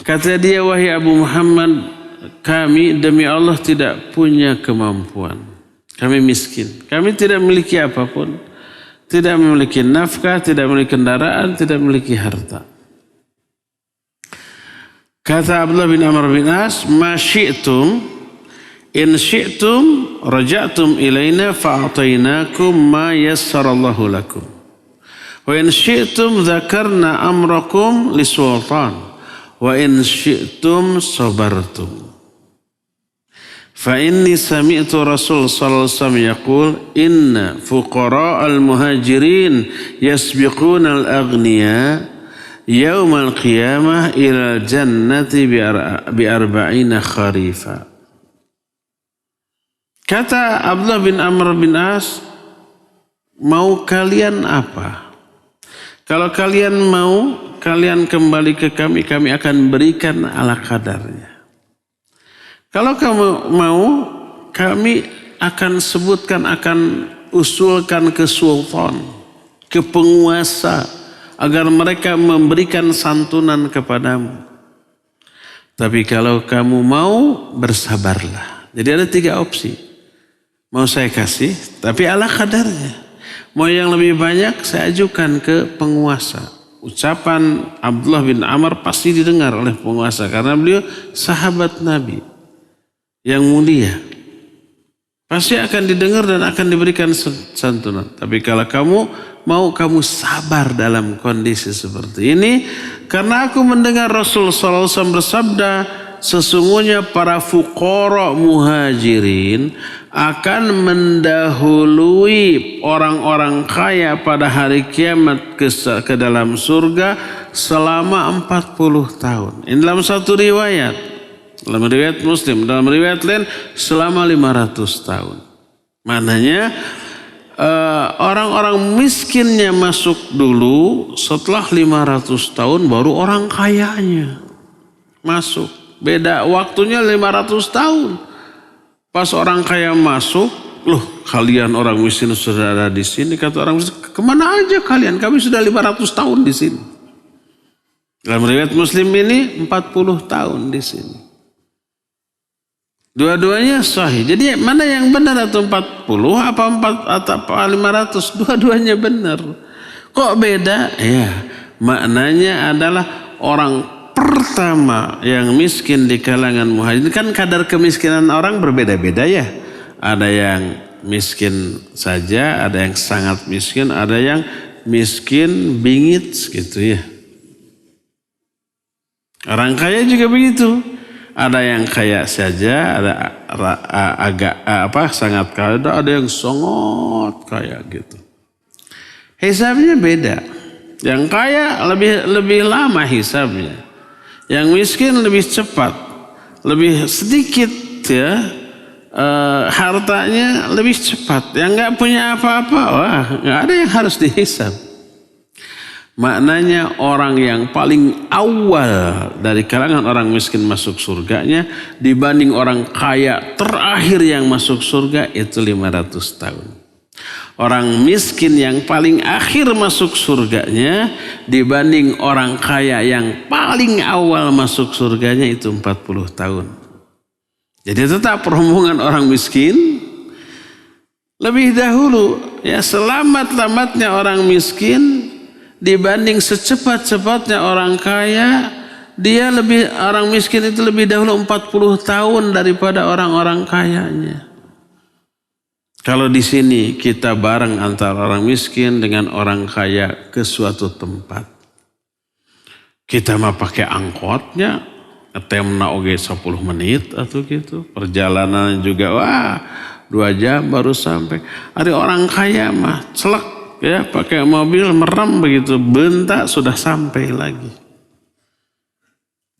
Kata dia, wahai Abu Muhammad, kami demi Allah tidak punya kemampuan. Kami miskin. Kami tidak memiliki apapun. Tidak memiliki nafkah, tidak memiliki kendaraan, tidak memiliki harta. Kata Abdullah bin Amr bin As, ma syi'tum, in syi'tum raja'tum ilaina fa'atainakum ma yassarallahu lakum. Wa in syi'tum dzakarna amrakum lisultan wa in syi'tum sabartum. Fa inni sami'tu Rasul sallallahu alaihi wasallam yaqul inna fuqara al-muhajirin yasbiquna al-aghniya yawm al-qiyamah ila al-jannati bi 40 kharifa. Kata Abdullah bin Amr bin As, mau kalian apa? Kalau kalian mau, kalian kembali ke kami akan berikan ala kadarnya. Kalau kamu mau, kami akan sebutkan, akan usulkan ke sultan, ke penguasa, agar mereka memberikan santunan kepadamu. Tapi kalau kamu mau, bersabarlah. Jadi ada 3 opsi. Mau saya kasih, tapi ala kadarnya. Mau yang lebih banyak, saya ajukan ke penguasa. Ucapan Abdullah bin Amr pasti didengar oleh penguasa, karena beliau sahabat Nabi yang mulia. Pasti akan didengar dan akan diberikan santunan. Tapi kalau kamu mau, kamu sabar dalam kondisi seperti ini. Karena aku mendengar Rasul SAW bersabda, sesungguhnya para fuqara muhajirin akan mendahului orang-orang kaya pada hari kiamat ke dalam surga selama 40 tahun. Ini dalam satu riwayat. Dalam riwayat Muslim, dalam riwayat lain selama 500 tahun. Maknanya orang-orang miskinnya masuk dulu, setelah 500 tahun baru orang kayanya masuk. Beda waktunya 500 tahun. Pas orang kaya masuk, loh kalian orang miskin sudah ada di sini. Kata orang miskin, kemana aja kalian? Kami sudah 500 tahun di sini. Dalam riwayat Muslim ini 40 tahun di sini. Dua-duanya sahih. Jadi mana yang benar, atau 40 apa 500? Dua-duanya benar. Kok beda? Ya, maknanya adalah orang pertama yang miskin di kalangan muhajirin. Kan kadar kemiskinan orang berbeda-beda ya. Ada yang miskin saja, ada yang sangat miskin, ada yang miskin bingit gitu ya. Orang kaya juga begitu. Ada yang kaya saja, ada agak sangat kaya, ada yang sangat kaya gitu. Hisabnya beda. Yang kaya lebih lama hisabnya. Yang miskin lebih cepat, lebih sedikit ya, hartanya lebih cepat. Yang nggak punya apa-apa, wah nggak ada yang harus dihisab. Maknanya orang yang paling awal dari kalangan orang miskin masuk surganya dibanding orang kaya terakhir yang masuk surga itu 500 tahun. Orang miskin yang paling akhir masuk surganya dibanding orang kaya yang paling awal masuk surganya itu 40 tahun. Jadi tetap rombongan orang miskin lebih dahulu, ya, selamat-lamatnya orang miskin dibanding secepat-cepatnya orang kaya. Orang miskin itu lebih dahulu 40 tahun daripada orang-orang kayanya. Kalau di sini kita bareng antara orang miskin dengan orang kaya ke suatu tempat. Kita mah pakai angkotnya, ngetemna oge 10 menit atau gitu. Perjalanan juga 2 jam baru sampai. Ada orang kaya mah celek ya, pakai mobil merem begitu, bentak sudah sampai lagi.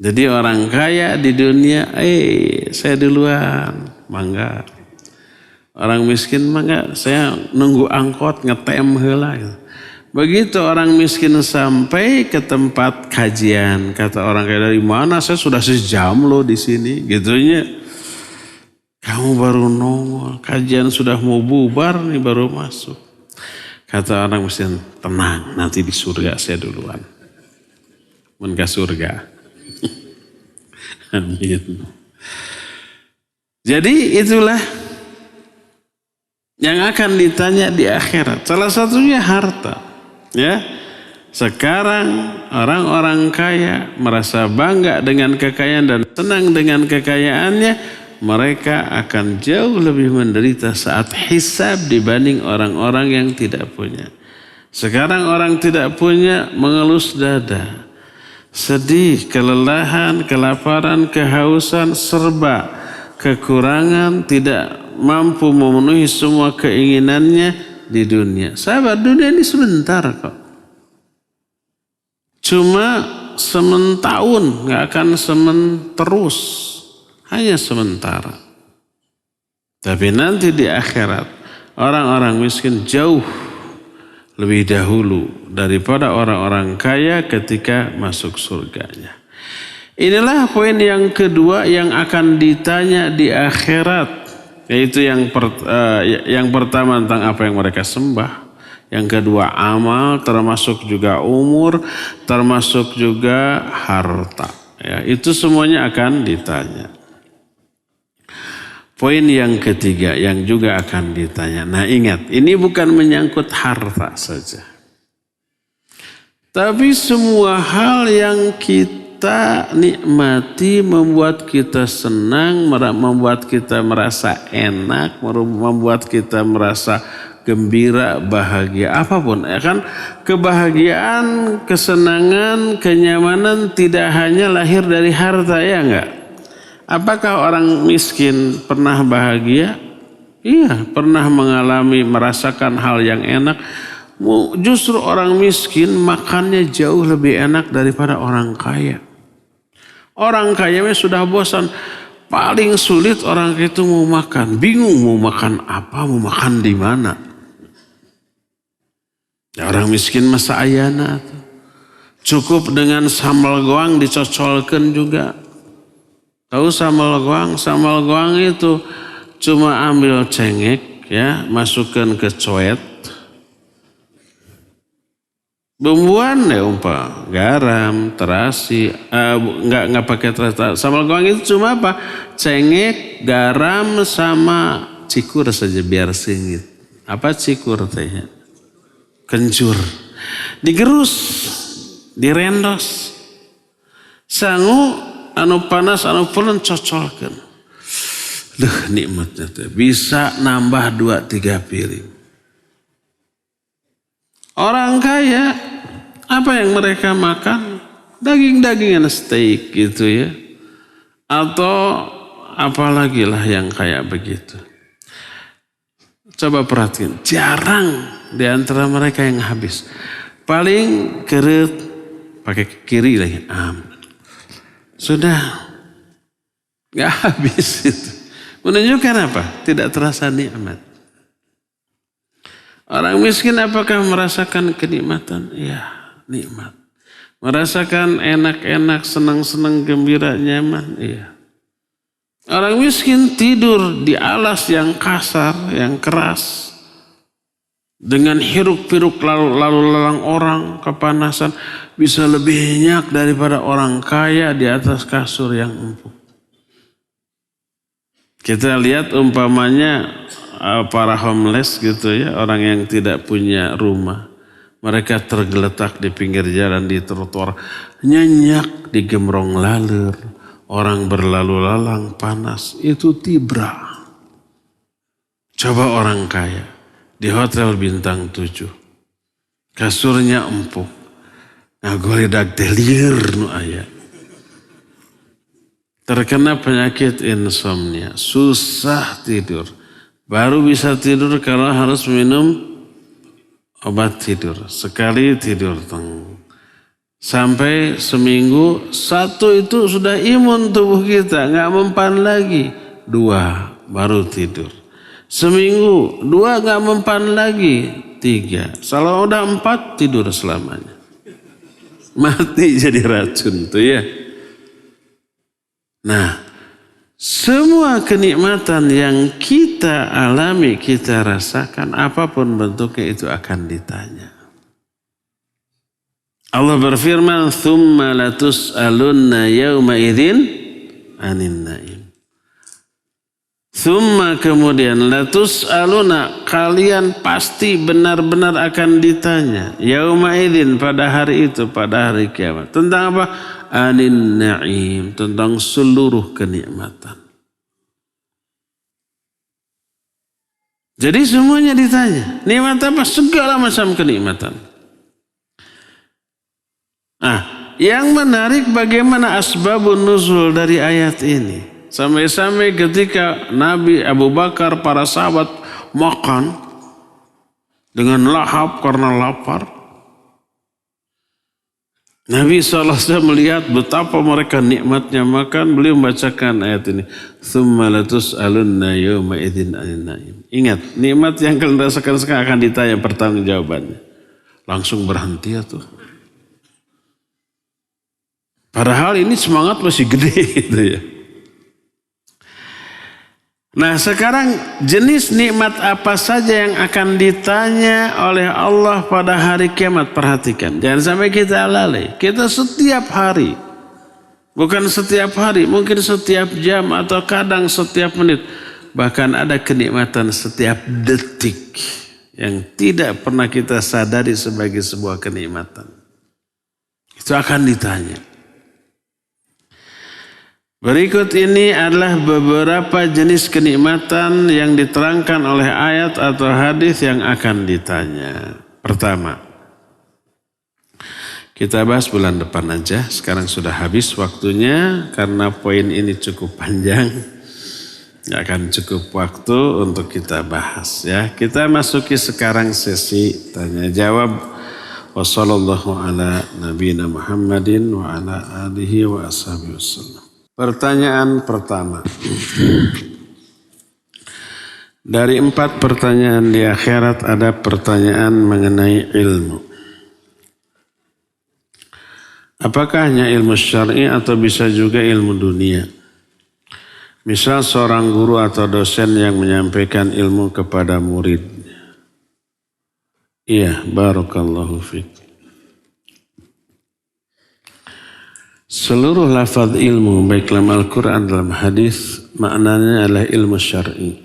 Jadi orang kaya di dunia, saya duluan, mangga. Orang miskin mah enggak, saya nunggu angkot ngetem heula. Begitu orang miskin sampai ke tempat kajian, kata orang kaya, dari mana? Saya sudah sejam loh di sini, gitunya. Kamu baru nongol, kajian sudah mau bubar nih baru masuk. Kata orang miskin, tenang, nanti di surga saya duluan. Mun ke surga. Amin. Jadi itulah yang akan ditanya di akhirat. Salah satunya harta. Ya. Sekarang orang-orang kaya merasa bangga dengan kekayaan dan senang dengan kekayaannya. Mereka akan jauh lebih menderita saat hisab dibanding orang-orang yang tidak punya. Sekarang orang tidak punya mengelus dada. Sedih, kelelahan, kelaparan, kehausan, serba kekurangan, tidak mampu memenuhi semua keinginannya di dunia. Sahabat, dunia ini sebentar kok. Cuma sementahun, gak akan terus. Hanya sementara. Tapi nanti di akhirat orang-orang miskin jauh lebih dahulu daripada orang-orang kaya ketika masuk surganya. Inilah poin yang kedua yang akan ditanya di akhirat, yaitu yang pertama tentang apa yang mereka sembah, yang kedua amal, termasuk juga umur, termasuk juga harta. Ya, itu semuanya akan ditanya. Poin yang ketiga yang juga akan ditanya. Nah ingat, ini bukan menyangkut harta saja. Tapi semua hal yang kita nikmati, membuat kita senang, membuat kita merasa enak, membuat kita merasa gembira, bahagia, apapun. Ya kan, kebahagiaan, kesenangan, kenyamanan tidak hanya lahir dari harta, ya enggak? Apakah orang miskin pernah bahagia? Iya, pernah merasakan hal yang enak. Justru orang miskin makannya jauh lebih enak daripada orang kaya. Orang kaya sudah bosan. Paling sulit orang itu mau makan. Bingung mau makan apa, mau makan di mana. Ya, orang miskin masa ayana. Cukup dengan sambal goang dicocolkan juga. Tahu sambal goang? Sambal goang itu cuma ambil cengek, ya, masukkan ke coet. Bumbuan ya garam, terasi, enggak pakai terasi. Sambal goang itu cuma apa? Cengek, garam sama cikur saja biar singit. Apa cikur teh? Kencur. Digerus, direndos. Sangu anu panas, anu pulen cocolkan. Nikmatnya teh bisa nambah 2-3 piring. Orang kaya, apa yang mereka makan? Daging-dagingan steak gitu ya. Atau apalagi lah yang kayak begitu. Coba perhatiin, jarang di antara mereka yang habis. Paling keret pakai kiri lagi. Sudah gak habis itu. Menunjukkan apa? Tidak terasa nikmat. Orang miskin apakah merasakan kenikmatan? Ya, nikmat. Merasakan enak-enak, senang-senang, gembira, nyaman? Iya. Orang miskin tidur di alas yang kasar, yang keras. Dengan hiruk-piruk lalu lalang orang, kepanasan. Bisa lebih nyenyak daripada orang kaya di atas kasur yang empuk. Kita lihat umpamanya para homeless gitu ya, orang yang tidak punya rumah. Mereka tergeletak di pinggir jalan, di trotoar, nyenyak, digemrong lalur. Orang berlalu lalang panas, itu tibra. Coba orang kaya di hotel bintang 7. Kasurnya empuk. Ngagoridak delir nu aya. Terkena penyakit insomnia, susah tidur. Baru bisa tidur kalau harus minum obat tidur. Sekali tidur sampai seminggu, 1 itu sudah imun tubuh kita, nggak mempan lagi. 2 baru tidur. Seminggu 2 nggak mempan lagi. 3. Kalau udah 4 tidur selamanya. Mati jadi racun tuh ya. Nah, semua kenikmatan yang kita alami, kita rasakan, apapun bentuknya itu akan ditanya. Allah berfirman, "Tsumma latus'alunna yauma idzin 'anin na'im." Tsumma kemudian latus'aluna, kalian pasti benar-benar akan ditanya yauma idzin, pada hari itu, pada hari kiamat. Tentang apa? Anin na'im, tentang seluruh kenikmatan. Jadi semuanya ditanya. Nikmat apa? Segala macam kenikmatan. Yang menarik bagaimana asbabun nuzul dari ayat ini. Sampai-sampai ketika Nabi Abu Bakar, para sahabat makan dengan lahap karena lapar. Nabi SAW melihat betapa mereka nikmatnya makan, beliau membacakan ayat ini. Tsumma latus'alunna yawma idzin 'anil na'im. Ingat, nikmat yang kalian rasakan sekarang akan ditanya pertanggungjawabannya. Langsung berhenti ya tuh. Padahal ini semangat masih gede gitu ya. Nah sekarang jenis nikmat apa saja yang akan ditanya oleh Allah pada hari kiamat. Perhatikan, jangan sampai kita lalai. Kita setiap hari, bukan setiap hari, mungkin setiap jam atau kadang setiap menit. Bahkan ada kenikmatan setiap detik yang tidak pernah kita sadari sebagai sebuah kenikmatan. Itu akan ditanya. Berikut ini adalah beberapa jenis kenikmatan yang diterangkan oleh ayat atau hadis yang akan ditanya. Pertama, kita bahas bulan depan aja. Sekarang sudah habis waktunya karena poin ini cukup panjang. Tidak akan cukup waktu untuk kita bahas ya. Kita masuki sekarang sesi tanya jawab. Wassallallahu ala nabiyina Muhammadin wa ala alihi wa ashabihi wasallam. Pertanyaan pertama. Dari 4 pertanyaan di akhirat ada pertanyaan mengenai ilmu. Apakah hanya ilmu syar'i atau bisa juga ilmu dunia? Misal seorang guru atau dosen yang menyampaikan ilmu kepada muridnya. Iya, barakallahu fiik. Seluruh lafaz ilmu baik dalam Al-Quran dalam hadis maknanya adalah ilmu syar'i.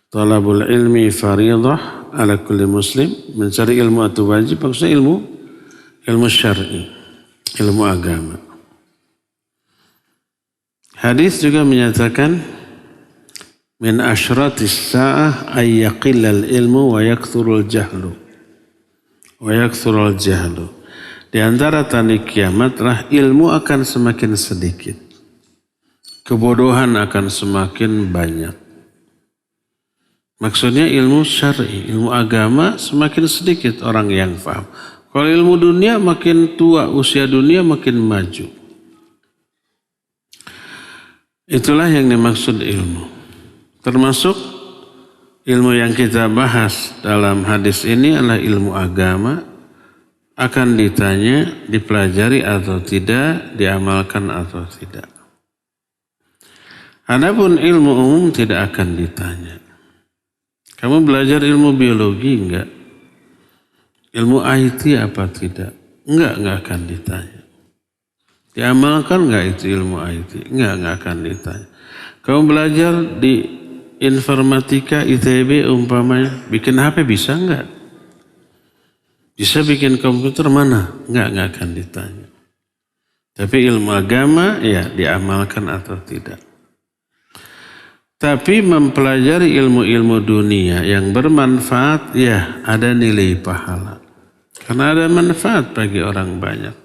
Talabul ilmi faridah ala kulli muslim. Mencari ilmu atau wajib maksudnya ilmu syar'i, ilmu agama. Hadis juga menyatakan min asyratis sa'ah ay yaqillal ilmu wa yakthurul jahlu. Di antara tanda kiamatlah ilmu akan semakin sedikit. Kebodohan akan semakin banyak. Maksudnya ilmu syar'i, ilmu agama semakin sedikit orang yang paham. Kalau ilmu dunia makin tua, usia dunia makin maju. Itulah yang dimaksud ilmu. Termasuk ilmu yang kita bahas dalam hadis ini adalah ilmu agama. Akan ditanya, dipelajari atau tidak, diamalkan atau tidak. Adapun ilmu umum tidak akan ditanya. Kamu belajar ilmu biologi enggak? Ilmu IT apa tidak? Enggak akan ditanya. Diamalkan enggak itu ilmu IT? Enggak akan ditanya. Kamu belajar di informatika ITB umpamanya, bikin HP bisa enggak? Bisa bikin komputer mana? Enggak akan ditanya. Tapi ilmu agama ya diamalkan atau tidak. Tapi mempelajari ilmu-ilmu dunia yang bermanfaat ya ada nilai pahala. Karena ada manfaat bagi orang banyak.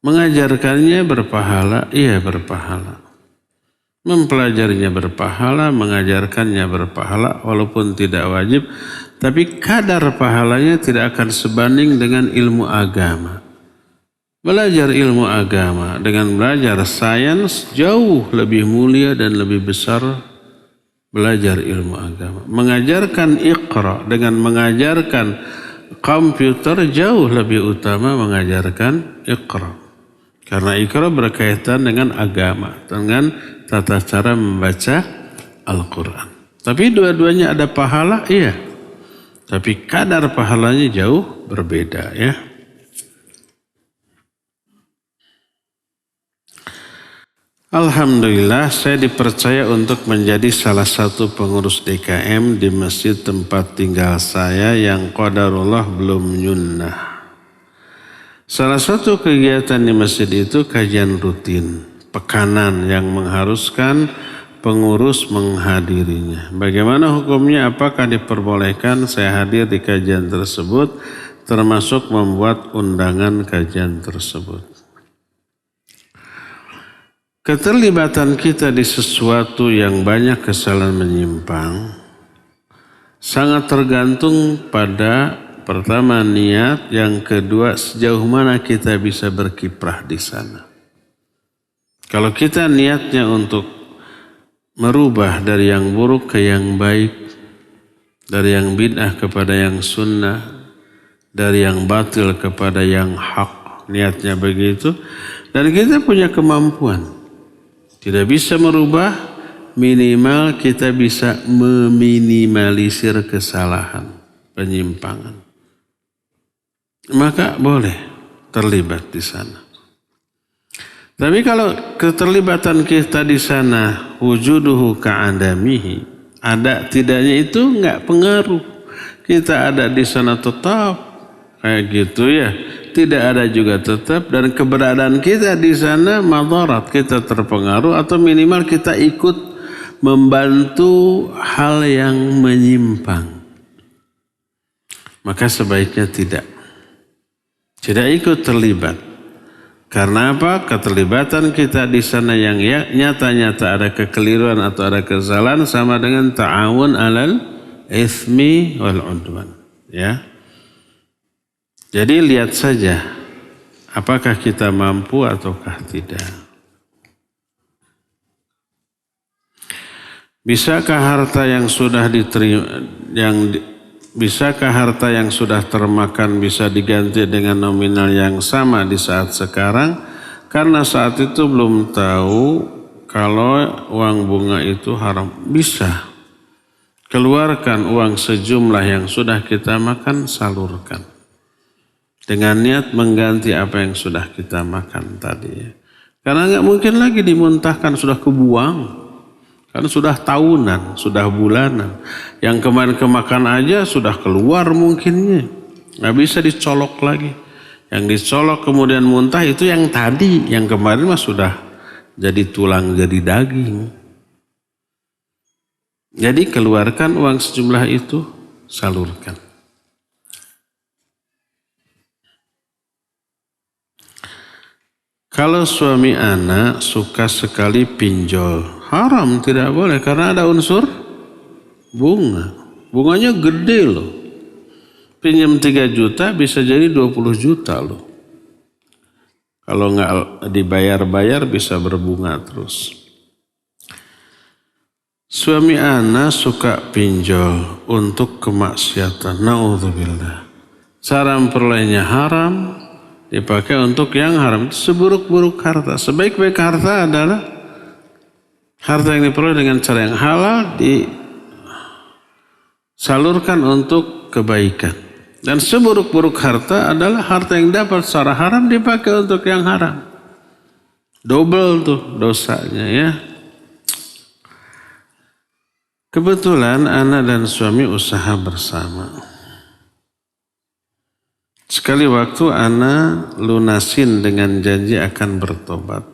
Mengajarkannya berpahala, iya berpahala. Mempelajarinya berpahala, mengajarkannya berpahala walaupun tidak wajib. Tapi kadar pahalanya tidak akan sebanding dengan ilmu agama. Belajar ilmu agama dengan belajar sains jauh lebih mulia dan lebih besar belajar ilmu agama. Mengajarkan Iqra dengan mengajarkan komputer jauh lebih utama mengajarkan Iqra. Karena Iqra berkaitan dengan agama, dengan tata cara membaca Al-Quran. Tapi dua-duanya ada pahala, iya. Tapi kadar pahalanya jauh berbeda ya. Alhamdulillah saya dipercaya untuk menjadi salah satu pengurus DKM di masjid tempat tinggal saya yang qadarullah belum nyunnah. Salah satu kegiatan di masjid itu kajian rutin, pekanan yang mengharuskan pengurus menghadirinya. Bagaimana hukumnya? Apakah diperbolehkan saya hadir di kajian tersebut, termasuk membuat undangan kajian tersebut? Keterlibatan kita di sesuatu yang banyak kesalahan menyimpang sangat tergantung pada Pertama niat, yang kedua sejauh mana kita bisa berkiprah di sana. Kalau kita niatnya untuk merubah dari yang buruk ke yang baik, dari yang bid'ah kepada yang sunnah, dari yang batil kepada yang hak, niatnya begitu, dan kita punya kemampuan. Tidak bisa merubah, minimal kita bisa meminimalisir kesalahan, penyimpangan. Maka boleh terlibat di sana. Tapi kalau keterlibatan kita di sana wujuduhu ka'adamihi, ada tidaknya itu enggak pengaruh. Kita ada di sana tetap kayak gitu ya. Tidak ada juga tetap, dan keberadaan kita di sana madarat, kita terpengaruh atau minimal kita ikut membantu hal yang menyimpang. Maka sebaiknya tidak ikut terlibat. Karena apa? Keterlibatan kita di sana yang nyata-nyata ada kekeliruan atau ada kesalahan sama dengan ta'awun alal itsmi wal udwan. Ya. Jadi lihat saja apakah kita mampu ataukah tidak. Bisakah harta yang sudah diterima bisakah harta yang sudah termakan bisa diganti dengan nominal yang sama di saat sekarang? Karena saat itu belum tahu kalau uang bunga itu haram. Bisa. Keluarkan uang sejumlah yang sudah kita makan, salurkan. Dengan niat mengganti apa yang sudah kita makan tadi. Karena nggak mungkin lagi dimuntahkan, sudah kebuang. Kan sudah tahunan, sudah bulanan. Yang kemarin kemakan aja sudah keluar mungkinnya. Nggak bisa dicolok lagi. Yang dicolok kemudian muntah itu yang tadi. Yang kemarin mah sudah jadi tulang, jadi daging. Jadi keluarkan uang sejumlah itu, salurkan. Kalau suami anak suka sekali pinjol, haram, tidak boleh karena ada unsur bunga. Bunganya gede loh. Pinjam 3 juta bisa jadi 20 juta loh. Kalau nggak dibayar-bayar bisa berbunga terus. Suami anak suka pinjol untuk kemaksiatan. Na'udzubillah. Cara memperolehnya haram. Dipakai untuk yang haram. Seburuk-buruk harta. Sebaik-baik harta adalah harta yang diperoleh dengan cara yang halal disalurkan untuk kebaikan. Dan seburuk-buruk harta adalah harta yang dapat secara haram dipakai untuk yang haram. Double tuh dosanya ya. Kebetulan anak dan suami usaha bersama. Sekali waktu ana lunasin dengan janji akan bertobat.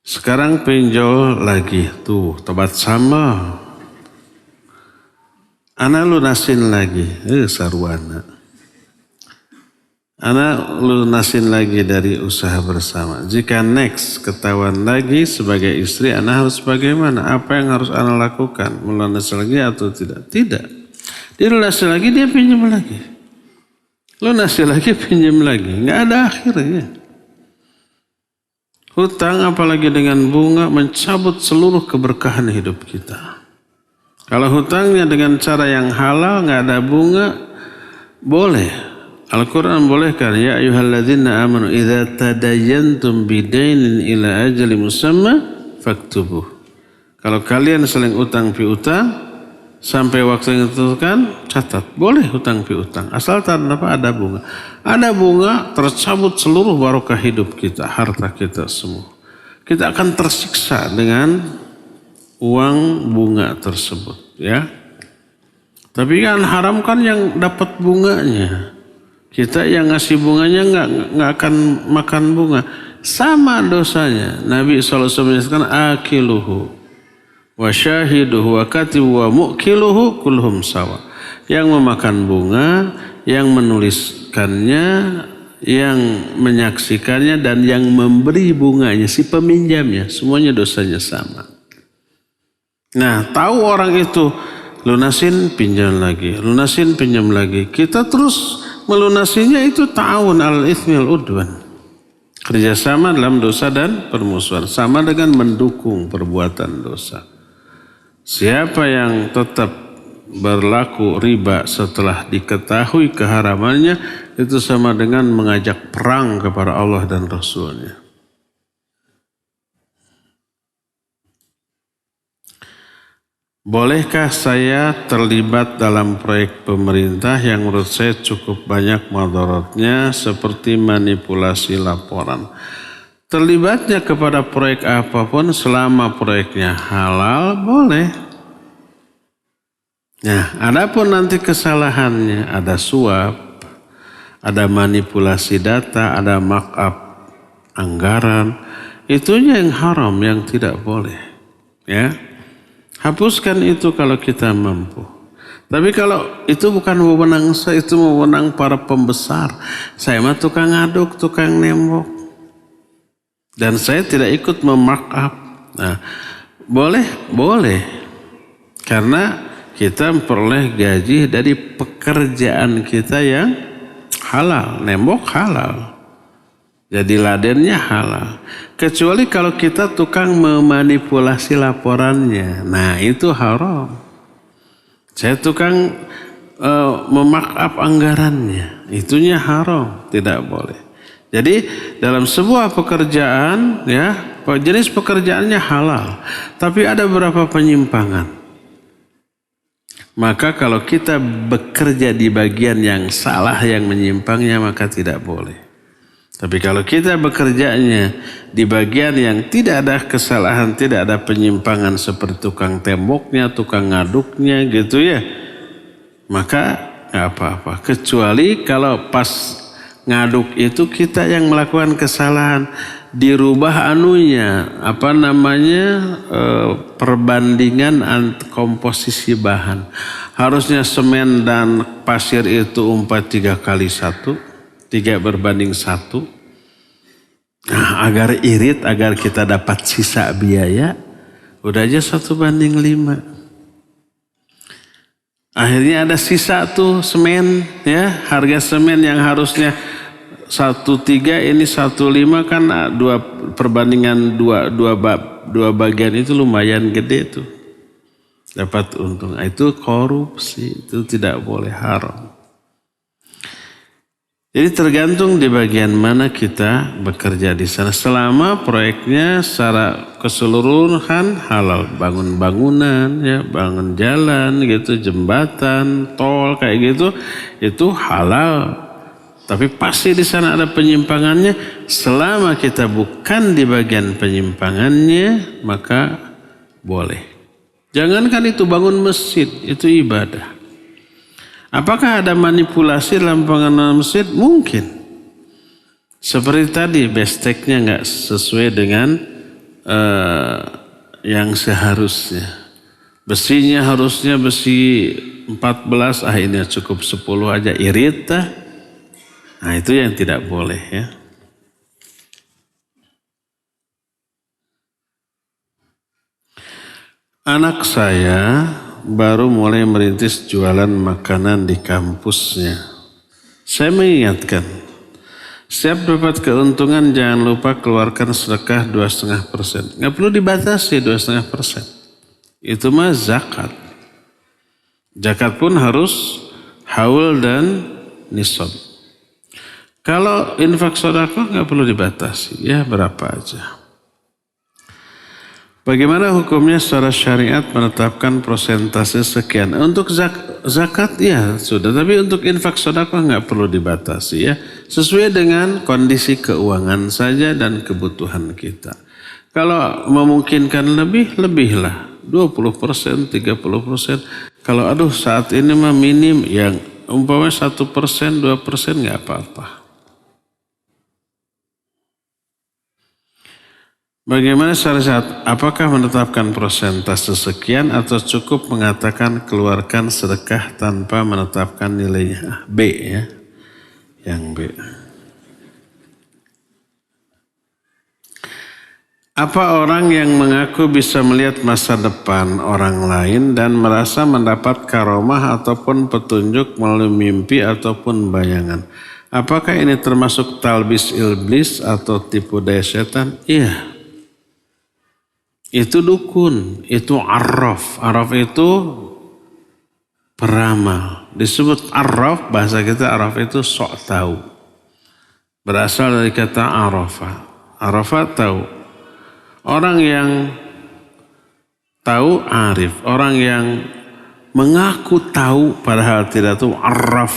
Sekarang pinjol lagi. Tuh, tobat sama. Ana lunasin lagi. Sarwana. Ana lunasin lagi dari usaha bersama. Jika next ketahuan lagi sebagai istri, ana harus bagaimana? Apa yang harus ana lakukan? Melunasi lagi atau tidak? Tidak. Dia lunasi lagi, dia pinjam lagi. Lunasi lagi, pinjam lagi. Nggak ada akhirnya. Hutang apalagi dengan bunga mencabut seluruh keberkahan hidup kita. Kalau hutangnya dengan cara yang halal, nggak ada bunga, boleh. Al-Quran bolehkan. Ya ayyuhalladzina amanu idza tadayantum bidainin ila ajali musamma faktubuh. Kalau kalian saling utang piutang, sampai waktu yang ditentukan, catat. Boleh hutang piutang. Asal tanpa ada bunga. Ada bunga, tercabut seluruh barokah hidup kita, harta kita semua. Kita akan tersiksa dengan uang bunga tersebut. Ya. Tapi kan haram kan yang dapat bunganya. Kita yang ngasih bunganya nggak akan makan bunga. Sama dosanya. Nabi SAW menyatakan akiluhu wa syahiduhu wa katibu wa mu'kiluhu kulhum sawa. Yang memakan bunga, yang menuliskannya, yang menyaksikannya, dan yang memberi bunganya, si peminjamnya, semuanya dosanya sama. Nah, tahu orang itu lunasin pinjam lagi, lunasin pinjam lagi. Kita terus melunasinya, itu ta'awun alal itsmi wal udwan. Kerjasama dalam dosa dan permusuhan, sama dengan mendukung perbuatan dosa. Siapa yang tetap berlaku riba setelah diketahui keharamannya, itu sama dengan mengajak perang kepada Allah dan Rasul-Nya. Bolehkah saya terlibat dalam proyek pemerintah yang menurut saya cukup banyak mudaratnya seperti manipulasi laporan? Terlibatnya kepada proyek apapun selama proyeknya halal boleh. Nah, adapun nanti kesalahannya ada suap, ada manipulasi data, ada markup anggaran, itunya yang haram, yang tidak boleh. Ya. Hapuskan itu kalau kita mampu. Tapi kalau itu bukan wewenang saya, itu wewenang para pembesar. Saya mah tukang ngaduk, tukang nembok. Dan saya tidak ikut memarkup. Nah, boleh. Karena kita memperoleh gaji dari pekerjaan kita yang halal. Nembok halal. Jadi ladennya halal. Kecuali kalau kita tukang memanipulasi laporannya. Nah itu haram. Saya tukang memarkup anggarannya. Itunya haram. Tidak boleh. Jadi dalam sebuah pekerjaan, ya, jenis pekerjaannya halal. Tapi ada beberapa penyimpangan. Maka kalau kita bekerja di bagian yang salah, yang menyimpangnya, maka tidak boleh. Tapi kalau kita bekerjanya di bagian yang tidak ada kesalahan, tidak ada penyimpangan seperti tukang temboknya, tukang ngaduknya gitu ya, maka nggak apa-apa. Kecuali kalau pas ngaduk itu kita yang melakukan kesalahan, dirubah perbandingan komposisi bahan. Harusnya semen dan pasir itu 3:1. 3:1. Nah, agar irit, agar kita dapat sisa biaya, udah aja 1:5. Akhirnya ada sisa tuh semen, ya, harga semen yang harusnya 1,3 ini 1,5 kan, perbandingan dua bagian itu lumayan gede tuh, dapat untung. Itu korupsi, itu tidak boleh, haram. Jadi tergantung di bagian mana kita bekerja di sana. Selama proyeknya secara keseluruhan halal, bangun bangunan, ya, bangun jalan gitu, jembatan, tol kayak gitu, itu halal. Tapi pasti di sana ada penyimpangannya. Selama kita bukan di bagian penyimpangannya, maka boleh. Jangankan itu bangun masjid, itu ibadah. Apakah ada manipulasi dalam pengenalan masjid? Mungkin. Seperti tadi, besteknya nggak sesuai dengan yang seharusnya. Besinya harusnya besi 14, akhirnya cukup 10 aja, irit. Nah itu yang tidak boleh, ya. Anak saya baru mulai merintis jualan makanan di kampusnya. Saya mengingatkan, setiap dapat keuntungan jangan lupa keluarkan sedekah 2,5%. Nggak perlu dibatasi 2,5%. Itu mah zakat. Zakat pun harus haul dan nisab. Kalau infak sedekah nggak perlu dibatasi, ya berapa aja. Bagaimana hukumnya secara syariat menetapkan persentase sekian? Untuk zakat ya sudah, tapi untuk infak sedekah nggak perlu dibatasi, ya. Sesuai dengan kondisi keuangan saja dan kebutuhan kita. Kalau memungkinkan lebihlah 20%, 30%. Kalau saat ini mah minim, yang umpamanya 1%, 2% nggak apa-apa. Bagaimana syariat? Apakah menetapkan persentase sekian atau cukup mengatakan keluarkan sedekah tanpa menetapkan nilainya? B, ya. Yang B. Apa orang yang mengaku bisa melihat masa depan orang lain dan merasa mendapat karomah ataupun petunjuk melalui mimpi ataupun bayangan? Apakah ini termasuk talbis iblis atau tipu daya setan? Iya. Itu dukun, itu arraf. Arraf itu peramal. Disebut arraf, bahasa kita arraf itu sok tahu. Berasal dari kata arafa. Arafa tahu. Orang yang tahu arif. Orang yang mengaku tahu padahal tidak tahu arraf.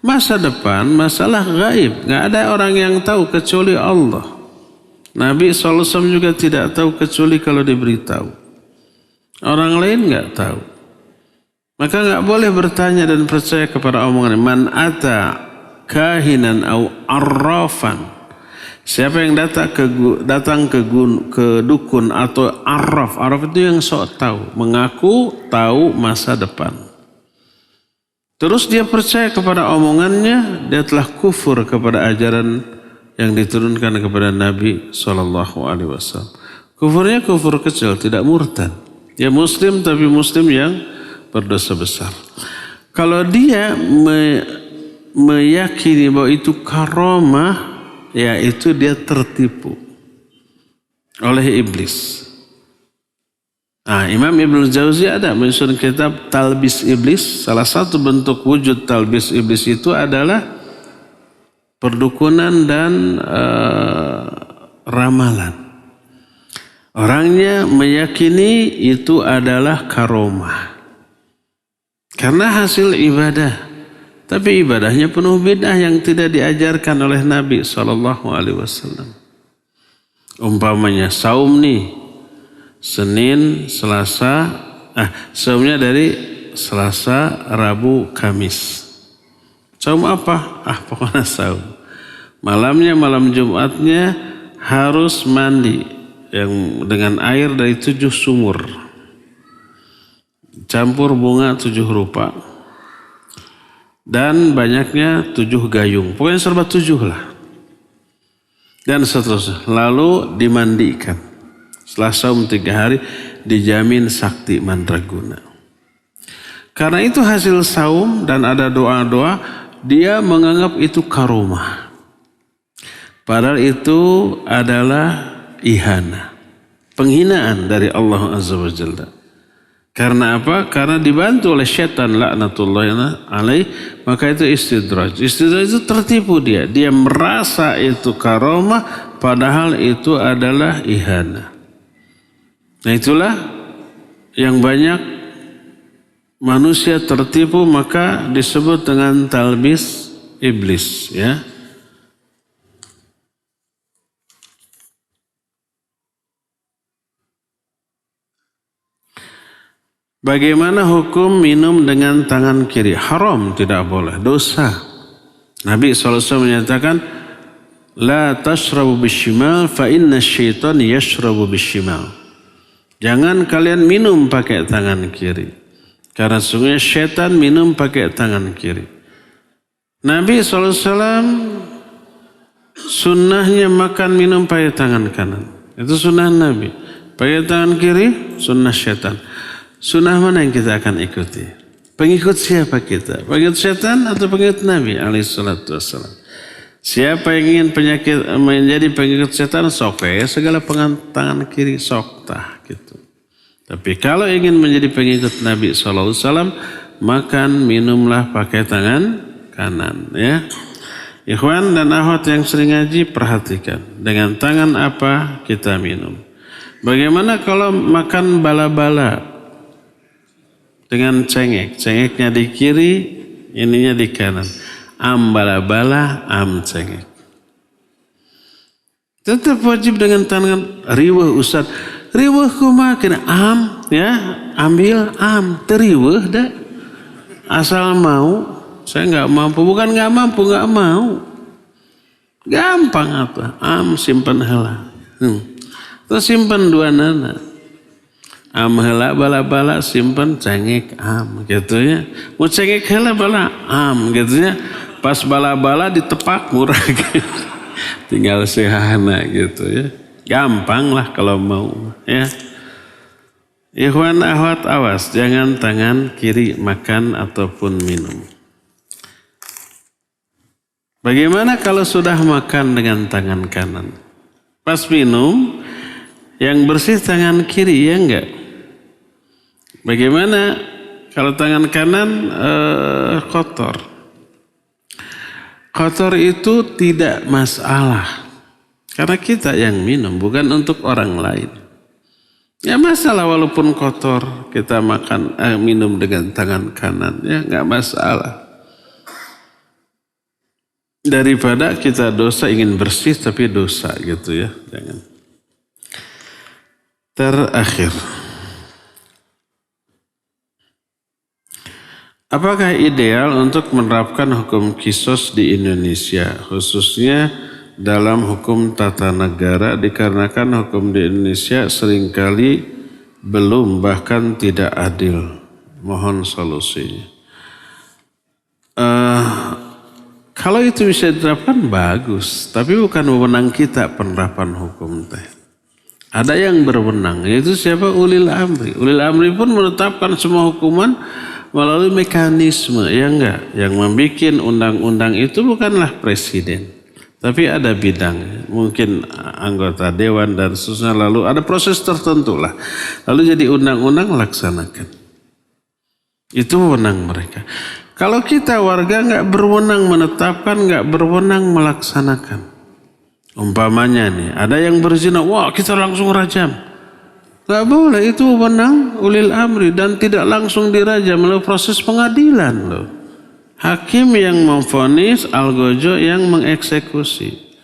Masa depan masalah gaib. Gak ada orang yang tahu kecuali Allah. Nabi SAW juga tidak tahu kecuali kalau diberitahu. Orang lain gak tahu. Maka gak boleh bertanya dan percaya kepada omongan man ata kahinan au arrafan. Siapa yang datang ke dukun atau arraf. Arraf itu yang sok tahu. Mengaku tahu masa depan. Terus dia percaya kepada omongannya. Dia telah kufur kepada ajaran yang diturunkan kepada Nabi SAW. Kufurnya kufur kecil, tidak murtad. Dia muslim tapi muslim yang berdosa besar. Kalau dia meyakini bahwa itu karomah, ya itu dia tertipu oleh iblis. Imam Ibnu Jauzi ada menyusun kitab Talbis Iblis. Salah satu bentuk wujud talbis iblis itu adalah perdukunan dan ramalan. Orangnya meyakini itu adalah karomah. Karena hasil ibadah. Tapi ibadahnya penuh bid'ah yang tidak diajarkan oleh Nabi SAW. Umpamanya saum nih. Senin, Selasa. Saumnya dari Selasa, Rabu, Kamis. Saum apa? Pokoknya saum. Malamnya, malam Jumatnya harus mandi yang dengan air dari 7 sumur. Campur bunga 7 rupa. Dan banyaknya 7 gayung. Pokoknya serba 7 lah. Dan seterusnya. Lalu dimandikan. Setelah saum 3 hari dijamin sakti mandraguna. Karena itu hasil saum dan ada doa-doa, dia menganggap itu karomah. Padahal itu adalah ihana. Penghinaan dari Allah Azza wa Jalla. Karena apa? Karena dibantu oleh syaitan laknatullahi alaih. Maka itu istidraj. Istidraj itu tertipu dia. Dia merasa itu karomah. Padahal itu adalah ihana. Nah itulah yang banyak manusia tertipu. Maka disebut dengan talbis iblis. Ya. Bagaimana hukum minum dengan tangan kiri? Haram, tidak boleh, dosa. Nabi SAW menyatakan, La tashrabu bishimal fa inna syaitan yashrabu bishimal. Jangan kalian minum pakai tangan kiri. Karena sesungguhnya syaitan minum pakai tangan kiri. Nabi SAW sunnahnya makan minum pakai tangan kanan. Itu sunnah Nabi. Pakai tangan kiri, sunnah syaitan. Sunnah mana yang kita akan ikuti? Pengikut siapa kita? Pengikut syaitan atau pengikut Nabi alaihissalatu wassalam? Siapa yang ingin menjadi pengikut syaitan, sok segala tangan kiri sok tah gitu. Tapi kalau ingin menjadi pengikut Nabi SAW, makan minumlah pakai tangan kanan. Ya, ikhwan dan akhwat yang sering ngaji, perhatikan dengan tangan apa kita minum. Bagaimana kalau makan bala-bala? Dengan cengek. Cengeknya di kiri, ininya di kanan. Am bala-bala, am cengek. Tetap wajib dengan tangan riweuh Ustaz. Riweuh kumaha am, ya, ambil am, teriweuh dah. Asal mau, saya enggak mampu, bukan enggak mampu, enggak mau. Gampang apa? Am simpan heula. Terus simpan 2 nana. Am heula bala-bala simpen cengek am gitu ya. Mau cengek heula bala am gitu ya. Pas bala-bala ditepak murah gitu. Tinggal sehana gitu ya. Gampang lah kalau mau ya. Ikhwan akhwat awas, jangan tangan kiri makan ataupun minum. Bagaimana kalau sudah makan dengan tangan kanan? Pas minum, yang bersih tangan kiri ya enggak? Bagaimana kalau tangan kanan kotor? Kotor itu tidak masalah. Karena kita yang minum, bukan untuk orang lain. Ya masalah walaupun kotor kita makan minum dengan tangan kanan ya nggak masalah. Daripada kita dosa ingin bersih tapi dosa gitu ya, jangan. Terakhir, apakah ideal untuk menerapkan hukum qisas di Indonesia khususnya dalam hukum tata negara dikarenakan hukum di Indonesia seringkali belum bahkan tidak adil. Mohon solusinya. Kalau itu bisa diterapkan bagus, tapi bukan wewenang kita penerapan hukum teh. Ada yang berwenang, yaitu siapa? Ulil amri. Ulil amri pun menetapkan semua hukuman melalui mekanisme, ya enggak? Yang membuat undang-undang itu bukanlah presiden. Tapi ada bidang, mungkin anggota dewan dan seterusnya, lalu ada proses tertentu lah. Lalu jadi undang-undang laksanakan. Itu wewenang mereka. Kalau kita warga nggak berwenang menetapkan, nggak berwenang melaksanakan. Umpamanya nih, ada yang berzina, wah kita langsung rajam. Nggak boleh, itu wewenang ulil amri dan tidak langsung dirajam melalui proses pengadilan loh. Hakim yang memvonis, algojo yang mengeksekusi.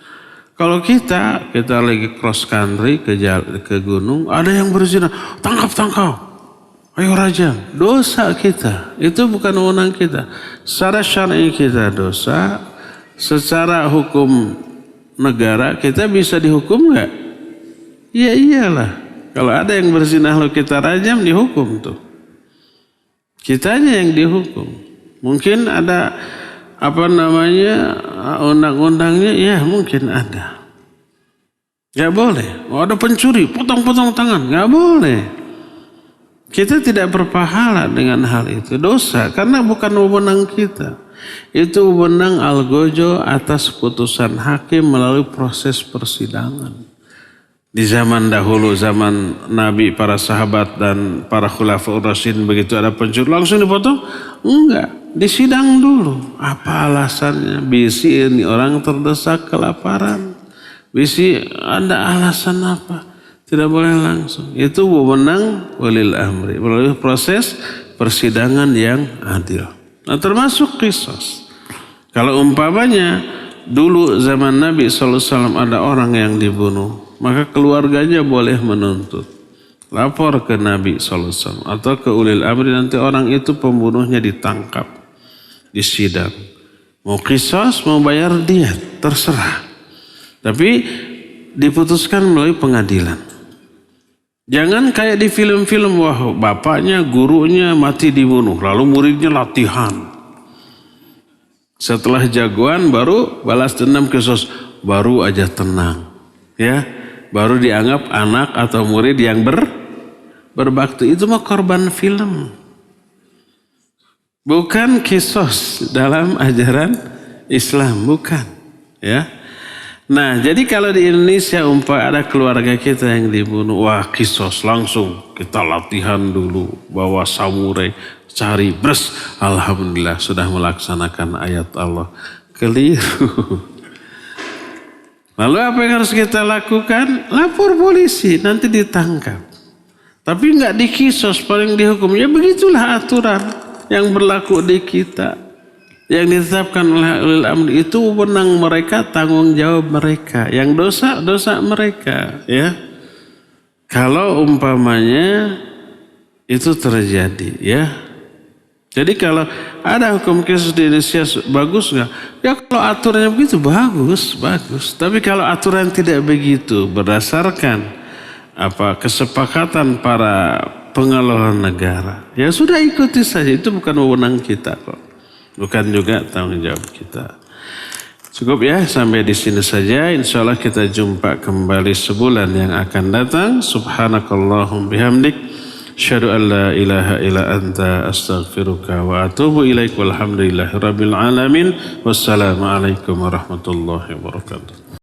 Kalau kita lagi cross country ke gunung, ada yang berzina, tangkap, ayo rajam. Dosa kita, itu bukan wewenang kita. Secara syar'i kita dosa, secara hukum negara kita bisa dihukum nggak? Ya iyalah. Kalau ada yang berzina lalu kita rajam, dihukum tuh. Kitanya yang dihukum. Mungkin ada undang-undangnya, ya mungkin ada. Gak boleh. Oh, ada pencuri, potong-potong tangan, gak boleh. Kita tidak berpahala dengan hal itu. Dosa, karena bukan wewenang kita. Itu wewenang algojo atas putusan hakim melalui proses persidangan. Di zaman dahulu, zaman Nabi, para sahabat dan para khulafaur rasyidin, begitu ada pencuri langsung dipotong? Enggak, disidang dulu. Apa alasannya? Bisi ini orang terdesak kelaparan. Bisi ada alasan apa? Tidak boleh langsung. Itu wewenang walil amri melalui proses persidangan yang adil. Nah, termasuk qisas. Kalau umpamanya dulu zaman Nabi SAW ada orang yang dibunuh, maka keluarganya boleh menuntut. Lapor ke Nabi SAW atau ke ulil amri, nanti orang itu pembunuhnya ditangkap, disidang. Mau qisas, mau bayar diat, terserah. Tapi diputuskan melalui pengadilan. Jangan kayak di film-film, wah bapaknya, gurunya mati dibunuh, lalu muridnya latihan. Setelah jagoan baru balas dendam qisas, baru aja tenang. Ya, baru dianggap anak atau murid yang berbakti. Itu mah korban film. Bukan qisas dalam ajaran Islam, bukan. Ya. Nah, jadi kalau di Indonesia ada keluarga kita yang dibunuh, wah qisas langsung kita latihan dulu, bawa samurai, cari bres, alhamdulillah sudah melaksanakan ayat Allah. Keliru. Lalu apa yang harus kita lakukan? Lapor polisi, nanti ditangkap. Tapi enggak dikisos, paling dihukum. Ya begitulah aturan yang berlaku di kita. Yang ditetapkan oleh ulil amri itu wewenang mereka, tanggung jawab mereka. Yang dosa, dosa mereka. Ya. Kalau umpamanya itu terjadi, ya. Jadi kalau ada hukum qisas di Indonesia bagus nggak? Ya kalau aturannya begitu bagus. Tapi kalau aturan tidak begitu berdasarkan kesepakatan para pengelola negara, ya sudah ikuti saja. Itu bukan wewenang kita kok, bukan juga tanggung jawab kita. Cukup ya, sampai di sini saja. Insya Allah kita jumpa kembali sebulan yang akan datang. Subhanakallahum bihamdik. Asyhadu an la ilaha illa anta astaghfiruka wa atubu ilaik. Walhamdulillahi rabbil alamin. Wassalamualaikum warahmatullahi wabarakatuh.